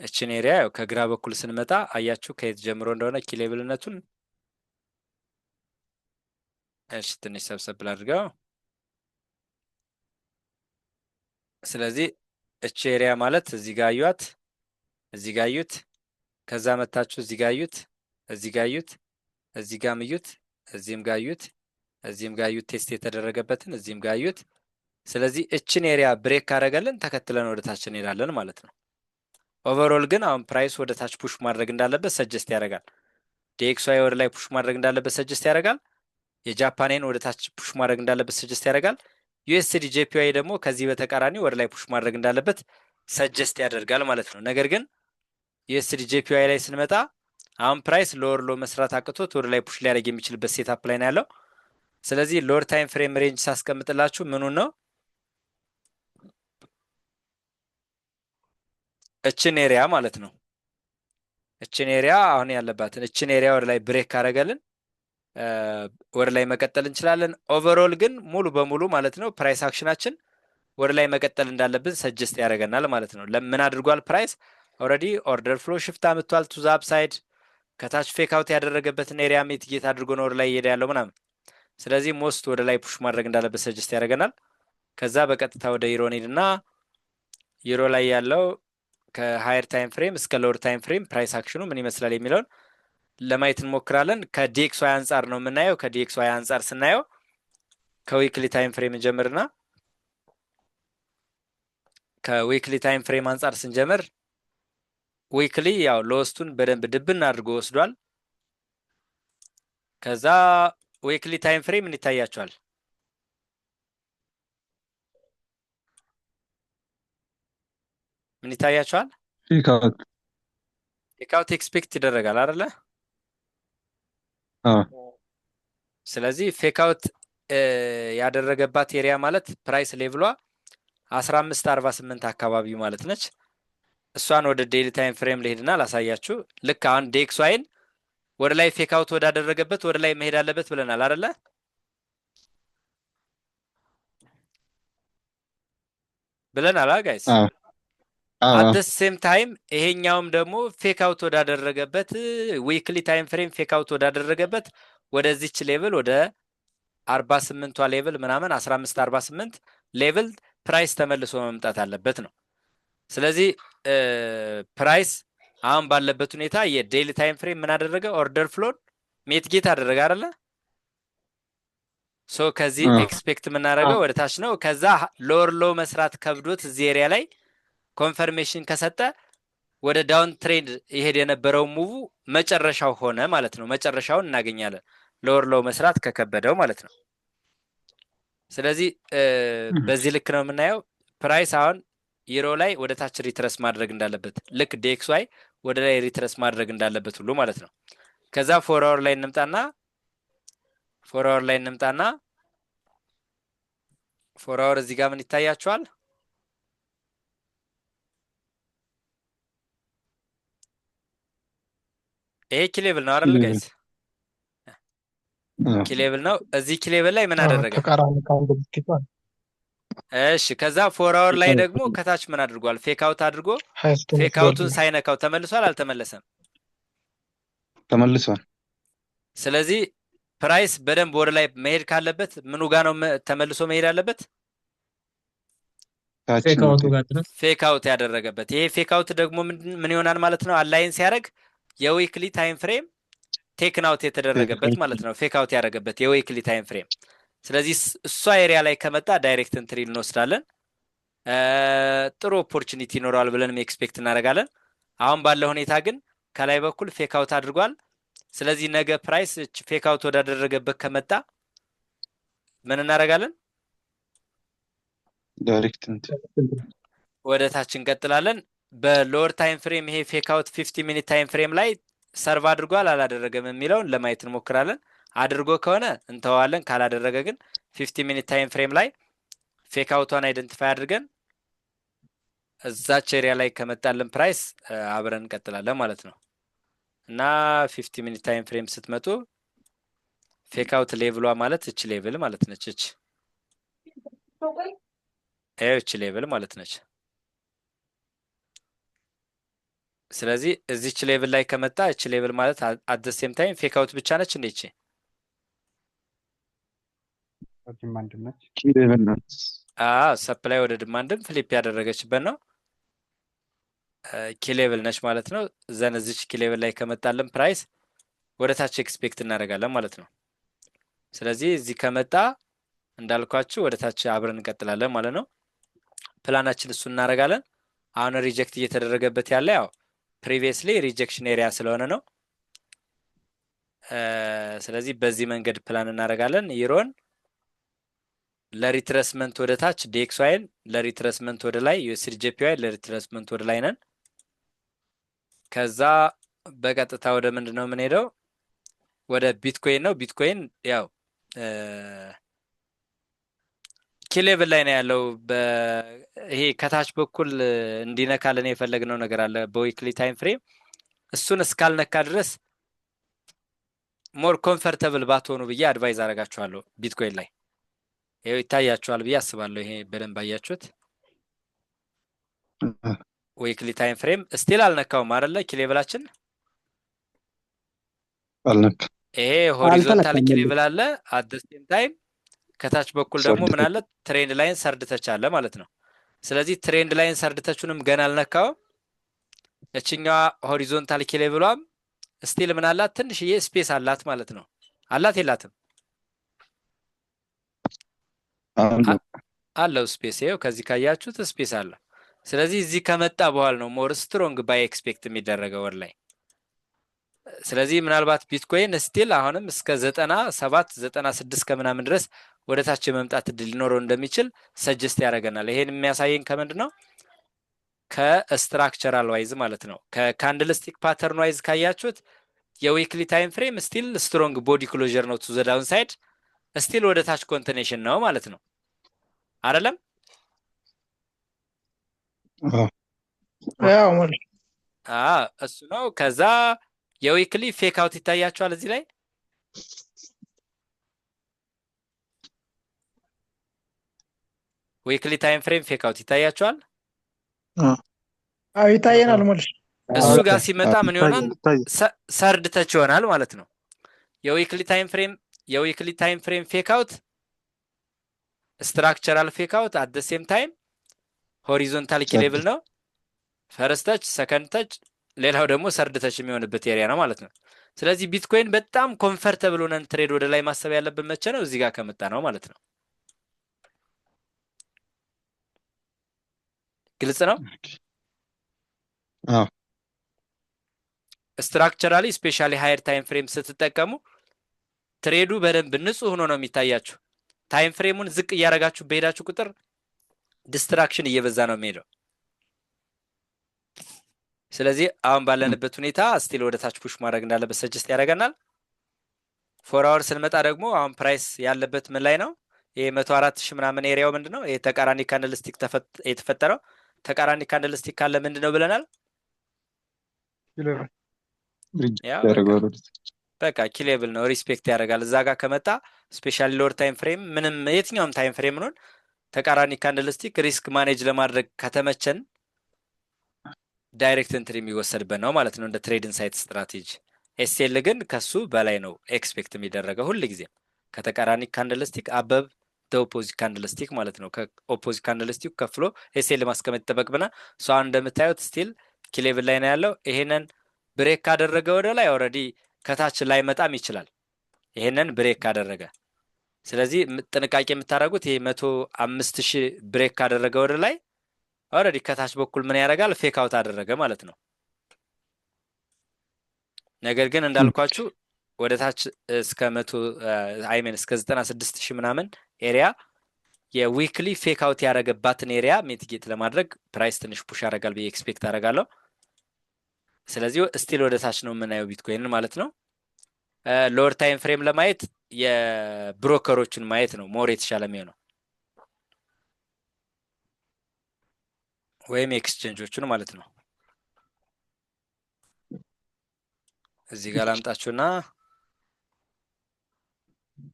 እችን ኤሪያ ያው ከግራ በኩል ስንመጣ አያችሁ ከየት ጀምሮ እንደሆነ ኪሌብልነቱን። እሺ ትንሽ ሰብሰብ አድርገው። ስለዚህ እች ኤሪያ ማለት እዚህ ጋር አዩት፣ እዚህ ጋር አዩት፣ ከዛ መታችሁ እዚህ ጋር አዩት፣ እዚህ ጋር አዩት፣ እዚህ ጋር ምዩት፣ እዚህም ጋር አዩት፣ እዚህም ጋር አዩት፣ ቴስት የተደረገበትን እዚህም ጋር አዩት። ስለዚህ እችን ኤሪያ ብሬክ ካደረገልን ተከትለን ወደ ታች እንሄዳለን ማለት ነው። ኦቨርኦል ግን አሁን ፕራይስ ወደ ታች ፑሽ ማድረግ እንዳለበት ሰጀስት ያደርጋል። ዲኤክስዋይ ወደ ላይ ፑሽ ማድረግ እንዳለበት ሰጀስት ያደርጋል። የጃፓኔን ወደ ታች ፑሽ ማድረግ እንዳለበት ሰጀስት ያደርጋል። ዩኤስዲ ጄፒዋይ ደግሞ ከዚህ በተቃራኒ ወደ ላይ ፑሽ ማድረግ እንዳለበት ሰጀስት ያደርጋል ማለት ነው። ነገር ግን ዩኤስዲ ጄፒዋይ ላይ ስንመጣ አሁን ፕራይስ ሎወር ሎ መስራት አቅቶት ወደ ላይ ፑሽ ሊያደርግ የሚችልበት ሴታፕ ላይ ነው ያለው። ስለዚህ ሎወር ታይም ፍሬም ሬንጅ ሳስቀምጥላችሁ ምኑን ነው እችን ኤሪያ ማለት ነው። እችን ኤሪያ አሁን ያለባትን እችን ኤሪያ ወደ ላይ ብሬክ ካረገልን ወደ ላይ መቀጠል እንችላለን። ኦቨርኦል ግን ሙሉ በሙሉ ማለት ነው ፕራይስ አክሽናችን ወደ ላይ መቀጠል እንዳለብን ሰጀስት ያደርገናል ማለት ነው። ለምን አድርጓል? ፕራይስ ኦልሬዲ ኦርደር ፍሎ ሽፍት አምጥቷል ቱ ዘ አፕሳይድ። ከታች ፌክ አውት ያደረገበትን ኤሪያ ሚቲጌት አድርጎ ነው ወደ ላይ እየሄደ ያለው ምናምን። ስለዚህ ሞስት ወደ ላይ ፑሽ ማድረግ እንዳለበት ሰጀስት ያደርገናል። ከዛ በቀጥታ ወደ ዩሮ እንሂድና ዩሮ ላይ ያለው ከሃየር ታይም ፍሬም እስከ ሎወር ታይም ፍሬም ፕራይስ አክሽኑ ምን ይመስላል የሚለውን ለማየት እንሞክራለን። ከዲኤክስዋይ አንጻር ነው የምናየው። ከዲኤክስዋይ አንጻር ስናየው ከዊክሊ ታይም ፍሬም እንጀምርና ከዊክሊ ታይም ፍሬም አንጻር ስንጀምር ዊክሊ ያው ሎስቱን በደንብ ድብን አድርጎ ወስዷል። ከዛ ዊክሊ ታይም ፍሬም ምን ይታያቸዋል? ምን ይታያቸዋል? ፌክ አውት ኤክስፔክት ይደረጋል አይደለ? ስለዚህ ፌክ አውት ያደረገባት ኤሪያ ማለት ፕራይስ ሌቭሏ 1548 አካባቢ ማለት ነች። እሷን ወደ ዴይሊ ታይም ፍሬም ልሄድና ላሳያችሁ። ልክ አሁን ዲኤክስዋይን ወደ ላይ ፌክ አውት ወዳደረገበት ወደ ላይ መሄድ አለበት ብለናል አይደለ? ብለናል ጋይስ። አት ዘ ሴም ታይም ይሄኛውም ደግሞ ፌክ አውት ወዳደረገበት ዊክሊ ታይም ፍሬም ፌክ አውት ወዳደረገበት ወደዚች ሌቭል ወደ 48ቷ ሌቭል ምናምን 1548 ሌቭል ፕራይስ ተመልሶ መምጣት አለበት ነው። ስለዚህ ፕራይስ አሁን ባለበት ሁኔታ የዴይሊ ታይም ፍሬም ምን አደረገ? ኦርደር ፍሎን ሜትጌት አደረገ አይደለ? ሶ ከዚህ ኤክስፔክት የምናደርገው ወደ ታች ነው። ከዛ ሎወር ሎ መስራት ከብዶት እዚህ ኤሪያ ላይ ኮንፈርሜሽን ከሰጠ ወደ ዳውን ትሬንድ ይሄድ የነበረው ሙቭ መጨረሻው ሆነ ማለት ነው። መጨረሻውን እናገኛለን ሎወር ሎ መስራት ከከበደው ማለት ነው። ስለዚህ በዚህ ልክ ነው የምናየው። ፕራይስ አሁን ዩሮ ላይ ወደ ታች ሪትረስ ማድረግ እንዳለበት ልክ ዲኤክስዋይ ወደ ላይ ሪትረስ ማድረግ እንዳለበት ሁሉ ማለት ነው። ከዛ ፎር አወር ላይ እንምጣና ፎር አወር ላይ እንምጣና ፎር አወር እዚህ ጋር ምን ይታያችኋል? ይሄ ኪሌብል ነው አይደል ጋይስ? ኪሌብል ነው። እዚህ ኪሌብል ላይ ምን አደረገ? ተቃራኒ ከአንድ ብትቷል እሺ ከዛ ፎር አወር ላይ ደግሞ ከታች ምን አድርጓል? ፌክ አውት አድርጎ ፌክ አውቱን ሳይነካው ተመልሷል አልተመለሰም? ተመልሷል። ስለዚህ ፕራይስ በደንብ ወደ ላይ መሄድ ካለበት ምኑ ጋር ነው ተመልሶ መሄድ አለበት? ፌክ አውት ያደረገበት። ይሄ ፌክ አውት ደግሞ ምን ይሆናል ማለት ነው? አላይን ሲያደርግ የዊክሊ ታይም ፍሬም ቴክን አውት የተደረገበት ማለት ነው። ፌክ አውት ያደረገበት የዊክሊ ታይም ፍሬም። ስለዚህ እሷ ኤሪያ ላይ ከመጣ ዳይሬክት እንትሪ እንወስዳለን። ጥሩ ኦፖርቹኒቲ ይኖረዋል ብለን ኤክስፔክት እናደርጋለን። አሁን ባለው ሁኔታ ግን ከላይ በኩል ፌክ አውት አድርጓል። ስለዚህ ነገ ፕራይስ ፌክ አውት ወዳደረገበት ከመጣ ምን እናደርጋለን? ዳይሬክት ወደ ታች እንቀጥላለን። በሎወር ታይም ፍሬም ይሄ ፌክ አውት 50 ሚኒት ታይም ፍሬም ላይ ሰርቭ አድርጓል አላደረገም የሚለውን ለማየት እንሞክራለን። አድርጎ ከሆነ እንተዋለን፣ ካላደረገ ግን 50 ሚኒት ታይም ፍሬም ላይ ፌክ አውቷን አይደንቲፋይ አድርገን እዛች ኤሪያ ላይ ከመጣልን ፕራይስ አብረን እንቀጥላለን ማለት ነው። እና 50 ሚኒት ታይም ፍሬም ስትመጡ ፌክ አውት ሌቭሏ ማለት እች ሌቭል ማለት ነች። እች ሌቭል ማለት ነች። ስለዚህ እዚች ሌቭል ላይ ከመጣ እች ሌቭል ማለት አት ዘ ሴም ታይም ፌክ አውት ብቻ ነች እንዴ? እቺ ዲማንድም ነች። ሰፕላይ ወደ ዲማንድም ፍሊፕ ያደረገችበት ነው። ኪ ሌቭል ነች ማለት ነው። ዘን እዚች ኪ ሌቭል ላይ ከመጣልን ፕራይስ ወደ ታች ኤክስፔክት እናደርጋለን ማለት ነው። ስለዚህ እዚህ ከመጣ እንዳልኳችሁ ወደ ታች አብረን እንቀጥላለን ማለት ነው። ፕላናችን እሱ እናደርጋለን። አሁን ሪጀክት እየተደረገበት ያለ ያው ፕሪቪየስሊ ሪጀክሽን ኤሪያ ስለሆነ ነው። ስለዚህ በዚህ መንገድ ፕላን እናደርጋለን። ይሮን ለሪትረስመንት ወደ ታች፣ ዲኤክስዋይን ለሪትረስመንት ወደ ላይ፣ ዩኤስዲ ጄፒዋይ ለሪትረስመንት ወደ ላይ ነን። ከዛ በቀጥታ ወደ ምንድን ነው የምንሄደው? ወደ ቢትኮይን ነው። ቢትኮይን ያው ኪሌቭል ላይ ነው ያለው። ይሄ ከታች በኩል እንዲነካልን የፈለግነው ነገር አለ በዊክሊ ታይም ፍሬም። እሱን እስካልነካ ድረስ ሞር ኮምፈርተብል ባትሆኑ ብዬ አድቫይዝ አደርጋችኋለሁ። ቢትኮይን ላይ ይሄው ይታያችኋል ብዬ አስባለሁ። ይሄ በደንብ አያችሁት። ዊክሊ ታይም ፍሬም ስቲል አልነካውም አይደለ? ኪሌቭላችን አልነካ። ይሄ ሆሪዞንታል ኪሌቭል አለ። አት ዘ ሴም ታይም ከታች በኩል ደግሞ ምን አለ? ትሬንድ ላይን ሰርድተች አለ ማለት ነው። ስለዚህ ትሬንድ ላይን ሰርድተቹንም ገና አልነካውም። እችኛዋ ሆሪዞንታል ኪሌቭሏም ስቲል ምን አላት? ትንሽዬ ስፔስ አላት ማለት ነው። አላት የላትም? አለው ስፔስ። ይኸው ከዚህ ካያችሁት ስፔስ አለው። ስለዚህ እዚህ ከመጣ በኋላ ነው ሞር ስትሮንግ ባይ ኤክስፔክት የሚደረገው ወር ላይ። ስለዚህ ምናልባት ቢትኮይን ስቲል አሁንም እስከ 97 96 ከምናምን ድረስ ወደ ታች የመምጣት እድል ሊኖረው እንደሚችል ሰጀስት ያደርገናል። ይሄን የሚያሳየን ከምንድን ነው? ከስትራክቸራል ዋይዝ ማለት ነው። ከካንድልስቲክ ፓተርን ዋይዝ ካያችሁት የዊክሊ ታይም ፍሬም ስቲል ስትሮንግ ቦዲ ክሎዥር ነው ቱ ዘ ዳውን ሳይድ፣ ስቲል ወደ ታች ኮንቲኔሽን ነው ማለት ነው አይደለም? እሱ ነው። ከዛ የዊክሊ ፌክ አውት ይታያችኋል እዚህ ላይ ዊክሊ ታይም ፍሬም ፌክ አውት ይታያችኋል? ይታየናል ሞልሽ። እሱ ጋር ሲመጣ ምን ይሆናል? ሰርድ ተች ይሆናል ማለት ነው። የዊክሊ ታይም ፍሬም ፌክ አውት ስትራክቸራል ፌክ አውት አት ዘ ሴም ታይም ሆሪዞንታል ኪሌቭል ነው። ፈርስት ተች፣ ሰከንድ ተች፣ ሌላው ደግሞ ሰርድ ተች የሚሆንበት ኤሪያ ነው ማለት ነው። ስለዚህ ቢትኮይን በጣም ኮምፈርተብል ሆነን ትሬድ ወደ ላይ ማሰብ ያለብን መቼ ነው? እዚህ ጋር ከመጣ ነው ማለት ነው። ግልጽ ነው። ስትራክቸራሊ ስፔሻሊ ሃየር ታይም ፍሬም ስትጠቀሙ ትሬዱ በደንብ ንጹህ ሆኖ ነው የሚታያችሁ። ታይም ፍሬሙን ዝቅ እያደረጋችሁ በሄዳችሁ ቁጥር ዲስትራክሽን እየበዛ ነው የሚሄደው። ስለዚህ አሁን ባለንበት ሁኔታ ስቲል ወደ ታች ፑሽ ማድረግ እንዳለበት ሰጀስት ያደርገናል። 4 አወር ስንመጣ ደግሞ አሁን ፕራይስ ያለበት ምን ላይ ነው? ይሄ 104,000 ምናምን ኤሪያው ምንድነው? ይሄ ተቃራኒ ካንድልስቲክ የተፈጠረው ተቃራኒ ካንድልስቲክ ካለ ምንድነው ብለናል? ያው በቃ ኪሌብል ነው፣ ሪስፔክት ያደርጋል። እዛ ጋር ከመጣ ስፔሻሊ ሎወር ታይም ፍሬም ምንም የትኛውም ታይም ፍሬም ነው ተቃራኒ ካንድልስቲክ ሪስክ ማኔጅ ለማድረግ ከተመቸን ዳይሬክት እንትሪ የሚወሰድበት ነው ማለት ነው እንደ ትሬድ ኢንሳይት ስትራቴጂ። ኤስኤል ግን ከሱ በላይ ነው ኤክስፔክት የሚደረገው ሁል ጊዜም ከተቃራኒ ካንድልስቲክ አበብ ኦፖዚት ካንድልስቲክ ማለት ነው። ከኦፖዚት ካንድልስቲክ ከፍሎ ኤስኤል ማስቀመጥ ይጠበቅብናል። እሷ እንደምታዩት ስቲል ኪሌብል ላይ ነው ያለው። ይሄንን ብሬክ ካደረገ ወደ ላይ ኦልሬዲ ከታች ላይ መጣም ይችላል ይሄንን ብሬክ ካደረገ። ስለዚህ ጥንቃቄ የምታደርጉት ይሄ 105,000 ብሬክ ካደረገ ወደ ላይ ኦልሬዲ ከታች በኩል ምን ያደርጋል? ፌክ አውት አደረገ ማለት ነው። ነገር ግን እንዳልኳችሁ ወደ ታች እስከ 96,000 ምናምን ኤሪያ የዊክሊ ፌክ አውት ያደረገባትን ኤሪያ ሚቲጌት ለማድረግ ፕራይስ ትንሽ ፑሽ ያደርጋል ብዬ ኤክስፔክት አደርጋለሁ። ስለዚህ ስቲል ወደ ታች ነው የምናየው ቢትኮይንን ማለት ነው። ሎወር ታይም ፍሬም ለማየት የብሮከሮችን ማየት ነው ሞር የተሻለ የሚሆነው ወይም ኤክስቼንጆቹን ማለት ነው። እዚህ ጋር ላምጣችሁና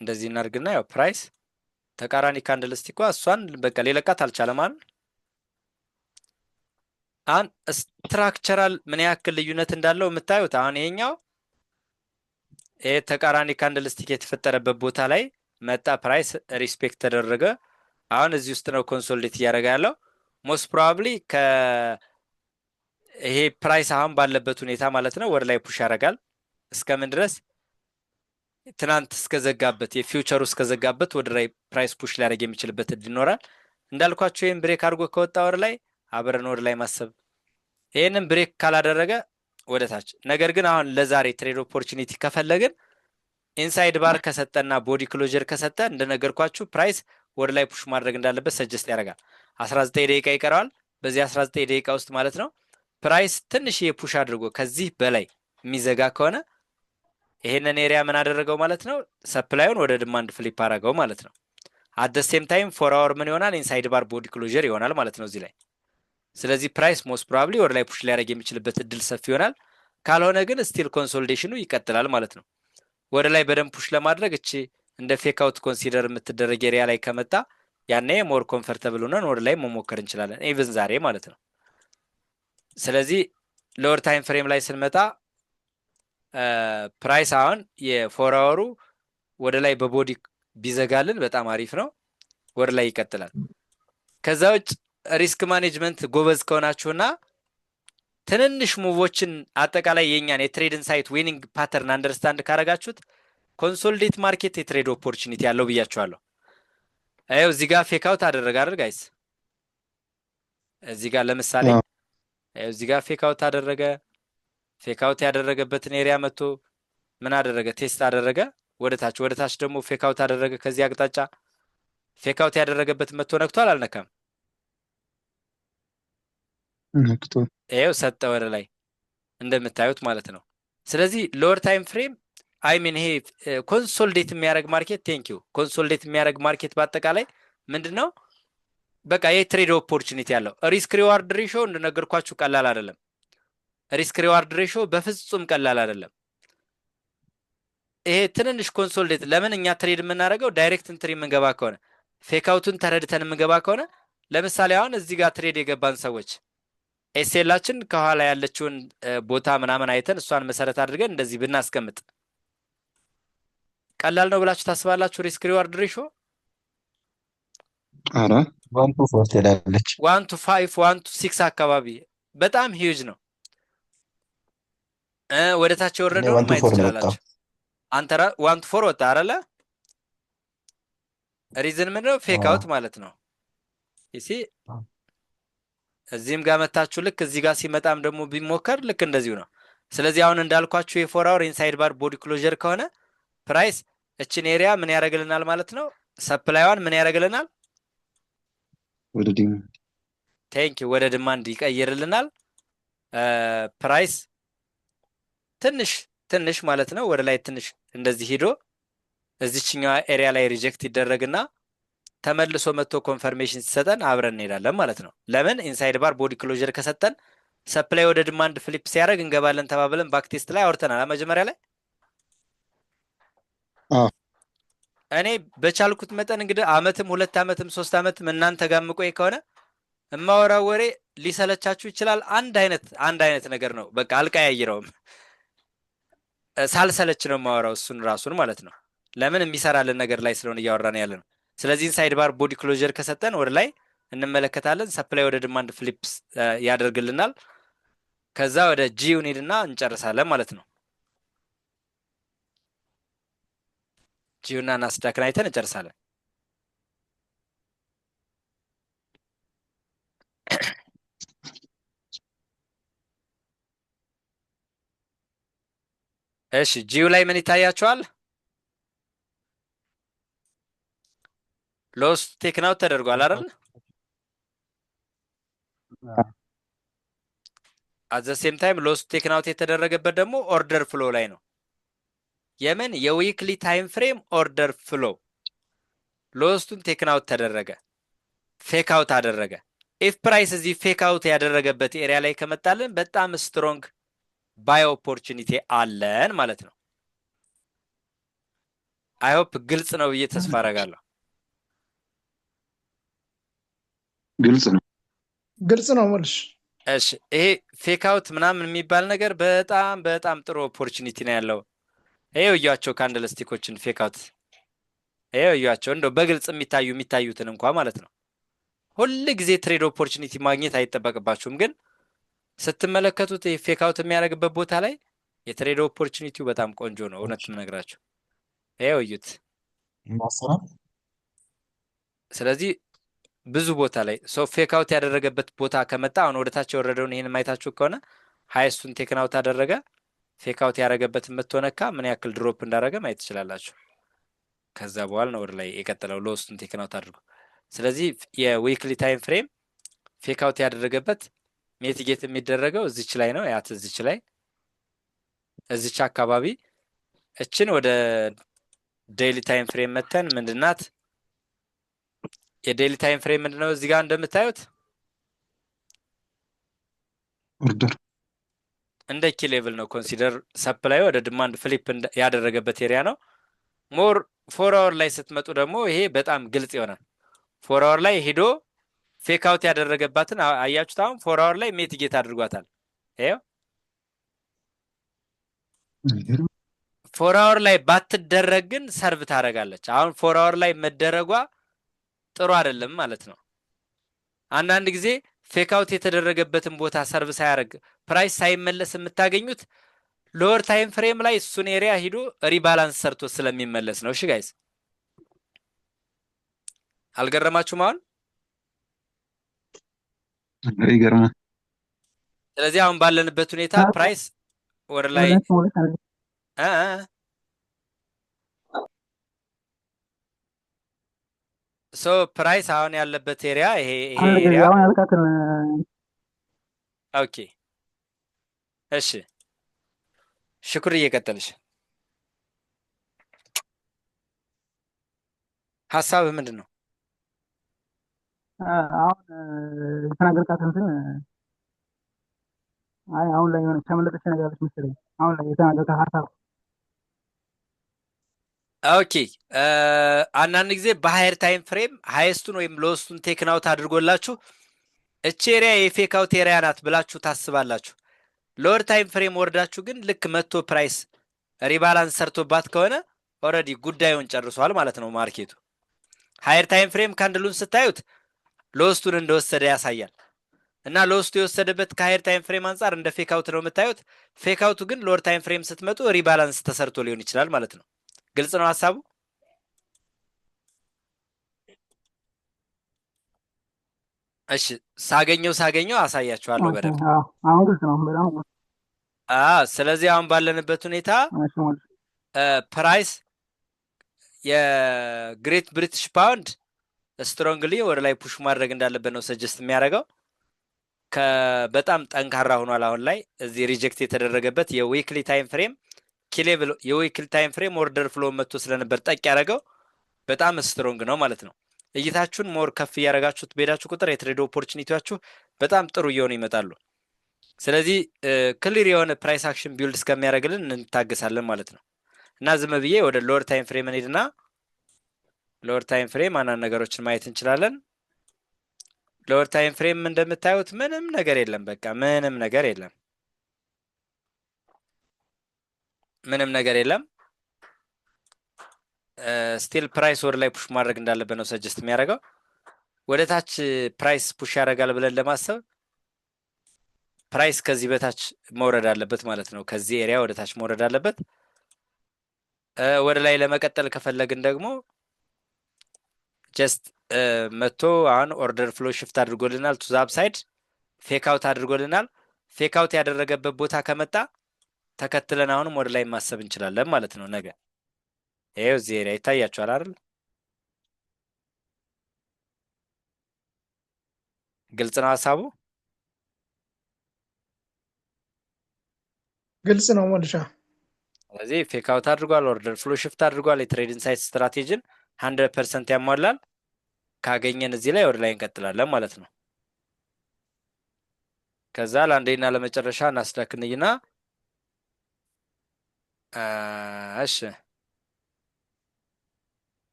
እንደዚህ እናድርግና ያው ፕራይስ ተቃራኒ ካንድልስቲኳ እሷን በቃ ሊለቃት አልቻለም አይደል? አሁን ስትራክቸራል ምን ያክል ልዩነት እንዳለው የምታዩት አሁን ይሄኛው ይሄ ተቃራኒ ካንድልስቲክ የተፈጠረበት ቦታ ላይ መጣ፣ ፕራይስ ሪስፔክት ተደረገ። አሁን እዚህ ውስጥ ነው ኮንሶሊዴት እያደረገ ያለው። ሞስት ፕሮባብሊ ይሄ ፕራይስ አሁን ባለበት ሁኔታ ማለት ነው ወደ ላይ ፑሽ ያደርጋል። እስከምን ድረስ? ትናንት እስከዘጋበት የፊውቸሩ እስከዘጋበት ወደ ላይ ፕራይስ ፑሽ ሊያደርግ የሚችልበት እድል ይኖራል። እንዳልኳቸው ይህን ብሬክ አድርጎ ከወጣ ወደ ላይ አብረን ወደ ላይ ማሰብ፣ ይህንን ብሬክ ካላደረገ ወደ ታች። ነገር ግን አሁን ለዛሬ ትሬድ ኦፖርቹኒቲ ከፈለግን ኢንሳይድ ባር ከሰጠና ቦዲ ክሎጀር ከሰጠ እንደነገርኳችሁ ፕራይስ ወደ ላይ ፑሽ ማድረግ እንዳለበት ሰጀስት ያደርጋል። 19 ደቂቃ ይቀረዋል። በዚህ 19 ደቂቃ ውስጥ ማለት ነው ፕራይስ ትንሽ የፑሽ አድርጎ ከዚህ በላይ የሚዘጋ ከሆነ ይሄንን ኤሪያ ምን አደረገው ማለት ነው? ሰፕላዩን ወደ ዲማንድ ፍሊፕ አደረገው ማለት ነው። አት ደ ሴም ታይም 4 አወር ምን ይሆናል? ኢንሳይድ ባር ቦዲ ክሎጀር ይሆናል ማለት ነው እዚህ ላይ። ስለዚህ ፕራይስ ሞስት ፕሮባብሊ ወደ ላይ ፑሽ ሊያደርግ የሚችልበት እድል ሰፊ ይሆናል። ካልሆነ ግን ስቲል ኮንሶሊዴሽኑ ይቀጥላል ማለት ነው። ወደ ላይ በደንብ ፑሽ ለማድረግ እቺ እንደ ፌክ አውት ኮንሲደር የምትደረግ ኤሪያ ላይ ከመጣ ያኔ ሞር ኮምፈርተብል ሆነን ወደ ላይ መሞከር እንችላለን፣ ኢቭን ዛሬ ማለት ነው። ስለዚህ ሎወር ታይም ፍሬም ላይ ስንመጣ ፕራይስ አሁን የ4 አወሩ ወደ ላይ በቦዲ ቢዘጋልን በጣም አሪፍ ነው፣ ወደ ላይ ይቀጥላል። ከዛ ውጭ ሪስክ ማኔጅመንት ጎበዝ ከሆናችሁና ትንንሽ ሙቮችን አጠቃላይ የኛን የትሬድ ኢንሳይት ዊኒንግ ፓተርን አንደርስታንድ ካረጋችሁት ኮንሶሊዴት ማርኬት የትሬድ ኦፖርቹኒቲ ያለው ብያችኋለሁ። አይው እዚህ ጋር ፌክ አውት አደረገ አይደል ጋይስ? እዚህ ጋር ለምሳሌ እዚህ ጋር ፌክ አውት አደረገ። ፌክ አውት ያደረገበትን ኤሪያ መጥቶ ምን አደረገ? ቴስት አደረገ። ወደ ታች ደግሞ ፌክ አውት አደረገ። ከዚህ አቅጣጫ ፌክ አውት ያደረገበት መጥቶ ነክቷል አልነካም? ነክቶ ይኸው ሰጠ ወደ ላይ እንደምታዩት ማለት ነው። ስለዚህ ሎወር ታይም ፍሬም አይ ሚን ይሄ ኮንሶሊዴት የሚያደርግ ማርኬት ቴንኪዩ ኮንሶሊዴት የሚያደርግ ማርኬት በአጠቃላይ ምንድን ነው? በቃ የትሬድ ኦፖርቹኒቲ ያለው ሪስክ ሪዋርድ ሬሾ እንደነገርኳችሁ ቀላል አይደለም። ሪስክ ሪዋርድ ሬሾ በፍጹም ቀላል አይደለም። ይሄ ትንንሽ ኮንሶሊዴት ለምን እኛ ትሬድ የምናደርገው ዳይሬክት እንትሪ የምንገባ ከሆነ ፌክ አውቱን ተረድተን የምንገባ ከሆነ ለምሳሌ አሁን እዚህ ጋር ትሬድ የገባን ሰዎች ኤስኤላችን ከኋላ ያለችውን ቦታ ምናምን አይተን እሷን መሰረት አድርገን እንደዚህ ብናስቀምጥ ቀላል ነው ብላችሁ ታስባላችሁ? ሪስክ ሪዋርድ ሬሾ አረ 1 to 4 ትላለች። 1 to 5 1 to 6 አካባቢ በጣም ሂውጅ ነው። ወደ ታች የወረደው ማየት ትችላላችሁ። አንተ 1 to 4 ወጣ አይደለ? ሪዝን ምንድነው? ፌክ አውት ማለት ነው። እሺ እዚህም ጋር መታችሁ ልክ እዚህ ጋር ሲመጣም ደግሞ ቢሞከር ልክ እንደዚሁ ነው። ስለዚህ አሁን እንዳልኳችሁ የ4 አወር ኢንሳይድ ባር ቦዲ ክሎጀር ከሆነ ፕራይስ እችን ኤሪያ ምን ያደርግልናል ማለት ነው? ሰፕላይዋን ምን ያደርግልናል? ወደ ዲማንድ ቴንክ ወደ ዲማንድ ይቀይርልናል። ፕራይስ ትንሽ ማለት ነው ወደ ላይ ትንሽ እንደዚህ ሄዶ እዚችኛዋ ኤሪያ ላይ ሪጀክት ይደረግና ተመልሶ መጥቶ ኮንፈርሜሽን ሲሰጠን አብረን እንሄዳለን ማለት ነው። ለምን ኢንሳይድ ባር ቦዲ ክሎዥር ከሰጠን ሰፕላይ ወደ ዲማንድ ፍሊፕ ሲያደርግ እንገባለን ተባብለን ባክቴስት ላይ አውርተናል መጀመሪያ ላይ። እኔ በቻልኩት መጠን እንግዲህ አመትም 2 ዓመትም 3 ዓመትም እናንተ ጋር የምቆይ ከሆነ እማወራው ወሬ ሊሰለቻችሁ ይችላል። አንድ አይነት ነገር ነው። በቃ አልቀያይረውም። ሳልሰለች ነው የማወራው እሱን ራሱን ማለት ነው። ለምን የሚሰራልን ነገር ላይ ስለሆነ እያወራን ያለ ነው። ስለዚህ ኢንሳይድ ባር ቦዲ ክሎዥር ከሰጠን ወደ ላይ እንመለከታለን። ሰፕላይ ወደ ዲማንድ ፍሊፕስ ያደርግልናል። ከዛ ወደ ጂ ዩኒድና እንጨርሳለን ማለት ነው። ጂዩና ናስዳክን አይተን እንጨርሳለን። እሺ ጂዩ ላይ ምን ይታያቸዋል? ሎስ ቴክናውት ተደርጓል አይደል? አት ዘ ሴም ታይም ሎስ ቴክናውት የተደረገበት ደግሞ ኦርደር ፍሎ ላይ ነው። የምን የዊክሊ ታይም ፍሬም ኦርደር ፍሎ ሎስቱን ቴክናውት ተደረገ፣ ፌክ አውት አደረገ። ኢፍ ፕራይስ እዚህ ፌክ አውት ያደረገበት ኤሪያ ላይ ከመጣልን በጣም ስትሮንግ ባይ ኦፖርቹኒቲ አለን ማለት ነው። አይ ሆፕ ግልጽ ነው ብዬ ተስፋ አደርጋለሁ። ግልጽ ነው መልሽ። እሺ ይሄ ፌክ አውት ምናምን የሚባል ነገር በጣም ጥሩ ኦፖርቹኒቲ ነው ያለው። ይሄው እያቸው ካንድል ስቲኮችን ፌክ አውት ይሄው እያቸው እንደው በግልጽ የሚታዩትን እንኳን ማለት ነው። ሁሉ ጊዜ ትሬድ ኦፖርቹኒቲ ማግኘት አይጠበቅባችሁም፣ ግን ስትመለከቱት ይሄ ፌክ አውት የሚያደርግበት ቦታ ላይ የትሬድ ኦፖርቹኒቲው በጣም ቆንጆ ነው። እውነት የምነግራችሁ ይሄው እዩት። ስለዚህ ብዙ ቦታ ላይ ሶ ፌክ አውት ያደረገበት ቦታ ከመጣ አሁን ወደታች የወረደውን ይሄን ማየታችሁ ከሆነ ሃይስቱን ቴክን አውት አደረገ። ፌክ አውት ያደረገበትን መጥቶነካ ምን ያክል ድሮፕ እንዳደረገ ማየት ትችላላችሁ። ከዛ በኋላ ነው ወደ ላይ የቀጠለው ሎስቱን ቴክን አውት አድርጎ። ስለዚህ የዊክሊ ታይም ፍሬም ፌክ አውት ያደረገበት ሚቲጌት የሚደረገው እዚች ላይ ነው። ያት እዚች ላይ እዚች አካባቢ እችን ወደ ዴይሊ ታይም ፍሬም መተን ምንድናት የዴይሊ ታይም ፍሬም ምንድነው? እዚህ ጋር እንደምታዩት ኦርደር እንደ ኪ ሌቭል ነው። ኮንሲደር ሰፕላይ ወደ ዲማንድ ፍሊፕ ያደረገበት ኤሪያ ነው። ሞር 4 አወር ላይ ስትመጡ ደግሞ ይሄ በጣም ግልጽ ይሆናል። 4 አወር ላይ ሄዶ ፌክ አውት ያደረገባትን አያችሁት። አሁን 4 አወር ላይ ሚቲጌት አድርጓታል። ይሄው 4 አወር ላይ ባትደረግ ግን ሰርቭ ታደርጋለች። አሁን 4 አወር ላይ መደረጓ ጥሩ አይደለም ማለት ነው። አንዳንድ ጊዜ ፌክ አውት የተደረገበትን ቦታ ሰርቭ ሳያደርግ ፕራይስ ሳይመለስ የምታገኙት ሎወር ታይም ፍሬም ላይ እሱን ኤሪያ ሂዶ ሪባላንስ ሰርቶ ስለሚመለስ ነው። እሺ ጋይስ አልገረማችሁም? አሁን ይገርማል። ስለዚህ አሁን ባለንበት ሁኔታ ፕራይስ ወደ ላይ ሶ ፕራይስ አሁን ያለበት ኤሪያ ይሄ ኤሪያ ኦኬ። እሺ ሽኩር እየቀጠልሽ ሀሳብህ ምንድን ነው? አሁን የተናገርካት እንትን አሁን ላይ የሆነ ተመለጠች ነገር አለች መሰለኝ። አሁን ላይ የተናገርካት ሀሳብ ኦኬ። አንዳንድ ጊዜ በሃየር ታይም ፍሬም ሃይስቱን ወይም ሎስቱን ቴክን አውት አድርጎላችሁ እቺ ኤሪያ የፌክ አውት ኤሪያ ናት ብላችሁ ታስባላችሁ። ሎወር ታይም ፍሬም ወርዳችሁ ግን ልክ መቶ ፕራይስ ሪባላንስ ሰርቶባት ከሆነ ኦልሬዲ ጉዳዩን ጨርሷል ማለት ነው ማርኬቱ። ሃየር ታይም ፍሬም ካንድሉን ስታዩት ሎስቱን እንደወሰደ ያሳያል እና ሎስቱ የወሰደበት ከሃየር ታይም ፍሬም አንጻር እንደ ፌክ አውት ነው የምታዩት። ፌክ አውቱ ግን ሎወር ታይም ፍሬም ስትመጡ ሪባላንስ ተሰርቶ ሊሆን ይችላል ማለት ነው። ግልጽ ነው ሀሳቡ? እሺ ሳገኘው አሳያችኋለሁ በደንብ። አሁን ግልጽ ነው በጣም። ስለዚህ አሁን ባለንበት ሁኔታ ፕራይስ የግሬት ብሪቲሽ ፓውንድ ስትሮንግሊ ወደ ላይ ፑሽ ማድረግ እንዳለበት ነው ሰጀስት የሚያደርገው። በጣም ጠንካራ ሆኗል። አሁን ላይ እዚህ ሪጀክት የተደረገበት የዊክሊ ታይም ፍሬም ኪ ኪሌቭል የዊክሊ ታይም ፍሬም ኦርደር ፍሎ መጥቶ ስለነበር ጠቅ ያደረገው በጣም ስትሮንግ ነው ማለት ነው። እይታችሁን ሞር ከፍ እያደረጋችሁት በሄዳችሁ ቁጥር የትሬድ ኦፖርቹኒቲያችሁ በጣም ጥሩ እየሆኑ ይመጣሉ። ስለዚህ ክሊር የሆነ ፕራይስ አክሽን ቢልድ እስከሚያደርግልን እንታገሳለን ማለት ነው። እና ዝም ብዬ ወደ ሎወር ታይም ፍሬም እንሄድና ሎወር ታይም ፍሬም አንዳንድ ነገሮችን ማየት እንችላለን። ሎወር ታይም ፍሬም እንደምታዩት ምንም ነገር የለም። በቃ ምንም ነገር የለም። ምንም ነገር የለም። ስቲል ፕራይስ ወደ ላይ ፑሽ ማድረግ እንዳለበት ነው ሰጀስት የሚያደርገው። ወደ ታች ፕራይስ ፑሽ ያደርጋል ብለን ለማሰብ ፕራይስ ከዚህ በታች መውረድ አለበት ማለት ነው። ከዚህ ኤሪያ ወደ ታች መውረድ አለበት። ወደ ላይ ለመቀጠል ከፈለግን ደግሞ ጀስት መቶ አሁን ኦርደር ፍሎ ሽፍት አድርጎልናል። ቱ ዛብ ሳይድ ፌክ አውት አድርጎልናል። ፌክ አውት ያደረገበት ቦታ ከመጣ ተከትለን አሁንም ወደ ላይ ማሰብ እንችላለን ማለት ነው። ነገ ይሄው እዚህ ኤሪያ ይታያችኋል አይደል? ግልጽ ነው ሀሳቡ? ግልጽ ነው ሞልሻ። ስለዚህ ፌክ አውት አድርጓል፣ ኦርደር ፍሎ ሽፍት አድርጓል። የትሬድ ኢንሳይት ስትራቴጂን 100% ያሟላል። ካገኘን እዚህ ላይ ወደ ላይ እንቀጥላለን ማለት ነው። ከዛ ለአንዴና ለመጨረሻ እናስዳክንይና እሺ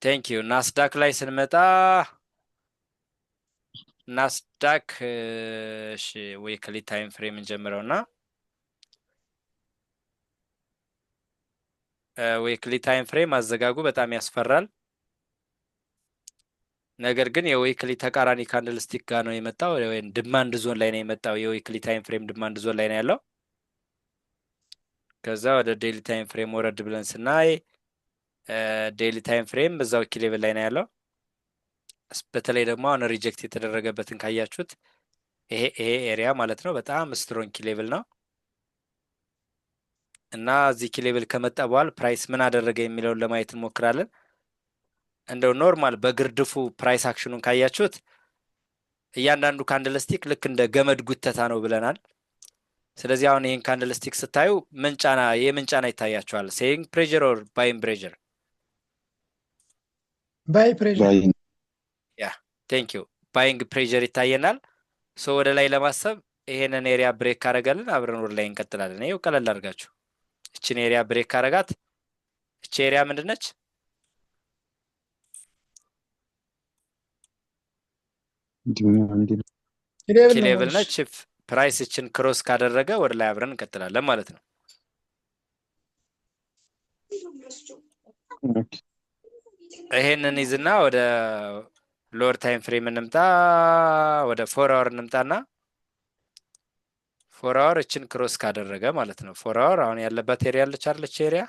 ቴንክ ዩ። ናስዳክ ላይ ስንመጣ ናስዳክ እሺ ዊክሊ ታይም ፍሬም እንጀምረውና ዊክሊ ታይም ፍሬም አዘጋጉ በጣም ያስፈራል። ነገር ግን የዊክሊ ተቃራኒ ካንድል ስቲክ ጋር ነው የመጣው፣ ወይም ድማንድ ዞን ላይ ነው የመጣው። የዊክሊ ታይም ፍሬም ድማንድ ዞን ላይ ነው ያለው። ከዛ ወደ ዴይሊ ታይም ፍሬም ወረድ ብለን ስናይ ዴይሊ ታይም ፍሬም በዛው ኪ ሌቭል ላይ ነው ያለው። በተለይ ደግሞ አሁን ሪጀክት የተደረገበትን ካያችሁት ይሄ ኤሪያ ማለት ነው በጣም ስትሮንግ ኪ ሌቭል ነው እና እዚህ ኪ ሌቭል ከመጣ በኋላ ፕራይስ ምን አደረገ የሚለውን ለማየት እንሞክራለን። እንደው ኖርማል በግርድፉ ፕራይስ አክሽኑን ካያችሁት እያንዳንዱ ካንድልስቲክ ልክ እንደ ገመድ ጉተታ ነው ብለናል። ስለዚህ አሁን ይህን ካንድልስቲክ ስታዩ የምን ጫና ይታያችኋል? ሴይንግ ፕሬዠር ኦር ባይንግ ፕሬዠር? ባይ ፕሬዠር። ያ ቴንክ ዩ። ባይንግ ፕሬዠር ይታየናል። ሶ ወደ ላይ ለማሰብ ይሄንን ኤሪያ ብሬክ ካረጋልን አብረን ወደ ላይ እንቀጥላለን። ይኸው ቀለል አድርጋችሁ እችን ኤሪያ ብሬክ ካረጋት እቺ ኤሪያ ምንድነች? ኪ ሌቭል ነች። ፕራይስ እችን ክሮስ ካደረገ ወደ ላይ አብረን እንቀጥላለን ማለት ነው። ይሄንን ይዝና ወደ ሎወር ታይም ፍሬም እንምጣ። ወደ 4 አወር እንምጣና 4 አወር እችን ክሮስ ካደረገ ማለት ነው። 4 አወር አሁን ያለበት ኤሪያ አለች አይደለች? ኤሪያ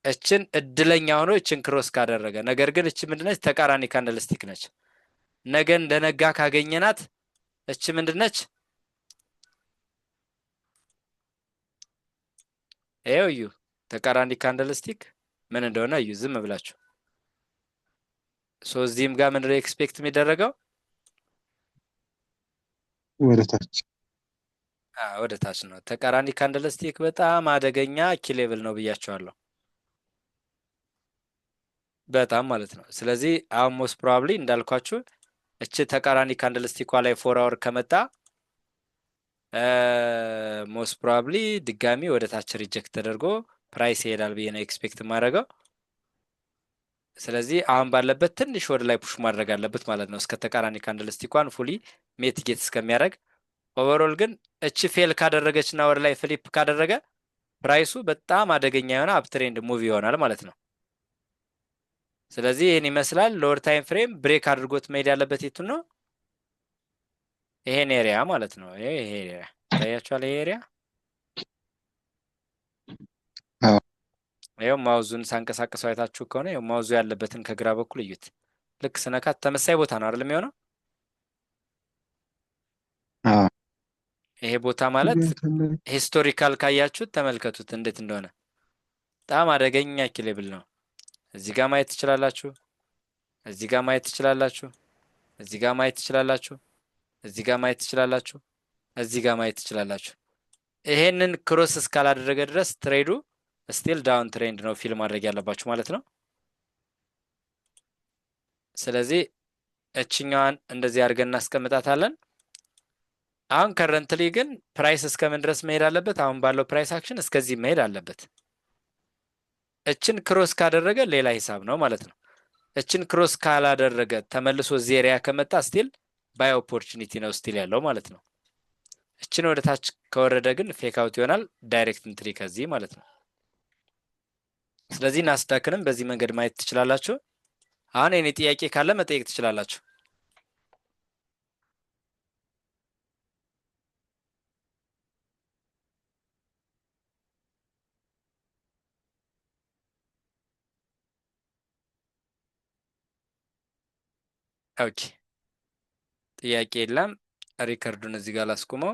እችን እድለኛ ሆኖ እችን ክሮስ ካደረገ፣ ነገር ግን እች ምንድነች? ተቃራኒ ካንድልስቲክ ነች። ነገ እንደነጋ ካገኘናት እች ምንድነች? ይኸው እዩ፣ ተቃራኒ ካንድልስቲክ ምን እንደሆነ እዩ ዝም ብላችሁ። ሶ እዚህም ጋር ምንድነው ኤክስፔክት የሚደረገው? ወደ ታች ወደ ታች ነው። ተቃራኒ ካንድልስቲክ በጣም አደገኛ ኪ ሌቭል ነው ብያቸዋለሁ፣ በጣም ማለት ነው። ስለዚህ አሁን ሞስት ፕሮባብሊ እንዳልኳችሁ እች ተቃራኒ ካንድልስቲኳ ላይ 4 አወር ከመጣ ሞስት ፕሮባብሊ ድጋሚ ወደ ታች ሪጀክት ተደርጎ ፕራይስ ይሄዳል ብዬ ነው ኤክስፔክት ማድረገው። ስለዚህ አሁን ባለበት ትንሽ ወደ ላይ ፑሽ ማድረግ አለበት ማለት ነው፣ እስከ ተቃራኒ ካንድልስቲኳን ፉሊ ሜትጌት እስከሚያደርግ። ኦቨርኦል ግን እች ፌል ካደረገች እና ወደ ላይ ፍሊፕ ካደረገ ፕራይሱ በጣም አደገኛ የሆነ አፕትሬንድ ሙቭ ይሆናል ማለት ነው። ስለዚህ ይህን ይመስላል። ሎወር ታይም ፍሬም ብሬክ አድርጎት መሄድ ያለበት የቱን ነው? ይሄን ኤሪያ ማለት ነው። ይሄ ኤሪያ ታያችኋል። ይሄ ኤሪያ ይኸው ማውዙን ሳንቀሳቀሰው አይታችሁ ከሆነ ይኸው ማውዙ ያለበትን ከግራ በኩል እዩት። ልክ ስነካት ተመሳይ ቦታ ነው አይደል የሚሆነው? ይሄ ቦታ ማለት ሂስቶሪካል ካያችሁት ተመልከቱት እንዴት እንደሆነ። በጣም አደገኛ ኪ ሌቭል ነው። እዚህ ጋር ማየት ትችላላችሁ፣ እዚህ ጋር ማየት ትችላላችሁ። እዚህ ጋር ማየት ትችላላችሁ። እዚህ ጋር ማየት ትችላላችሁ። እዚህ ጋር ማየት ትችላላችሁ። ይሄንን ክሮስ እስካላደረገ ድረስ ትሬዱ ስቲል ዳውን ትሬንድ ነው ፊል ማድረግ ያለባችሁ ማለት ነው። ስለዚህ እችኛዋን እንደዚህ አድርገን እናስቀምጣታለን። አሁን ከረንትሊ ግን ፕራይስ እስከምን ድረስ መሄድ አለበት? አሁን ባለው ፕራይስ አክሽን እስከዚህ መሄድ አለበት። እችን ክሮስ ካደረገ ሌላ ሂሳብ ነው ማለት ነው። እችን ክሮስ ካላደረገ ተመልሶ እዚህ ኤሪያ ከመጣ ስቲል ባይ ኦፖርቹኒቲ ነው ስቲል ያለው ማለት ነው። እችን ወደ ታች ከወረደ ግን ፌክ አውት ይሆናል። ዳይሬክት ኢንትሪ ከዚህ ማለት ነው። ስለዚህ ናስዳክንም በዚህ መንገድ ማየት ትችላላችሁ። አሁን የኔ ጥያቄ ካለ መጠየቅ ትችላላችሁ። ኦኬ ጥያቄ የለም። ሪከርዱን እዚህ ጋር ላስቁመው።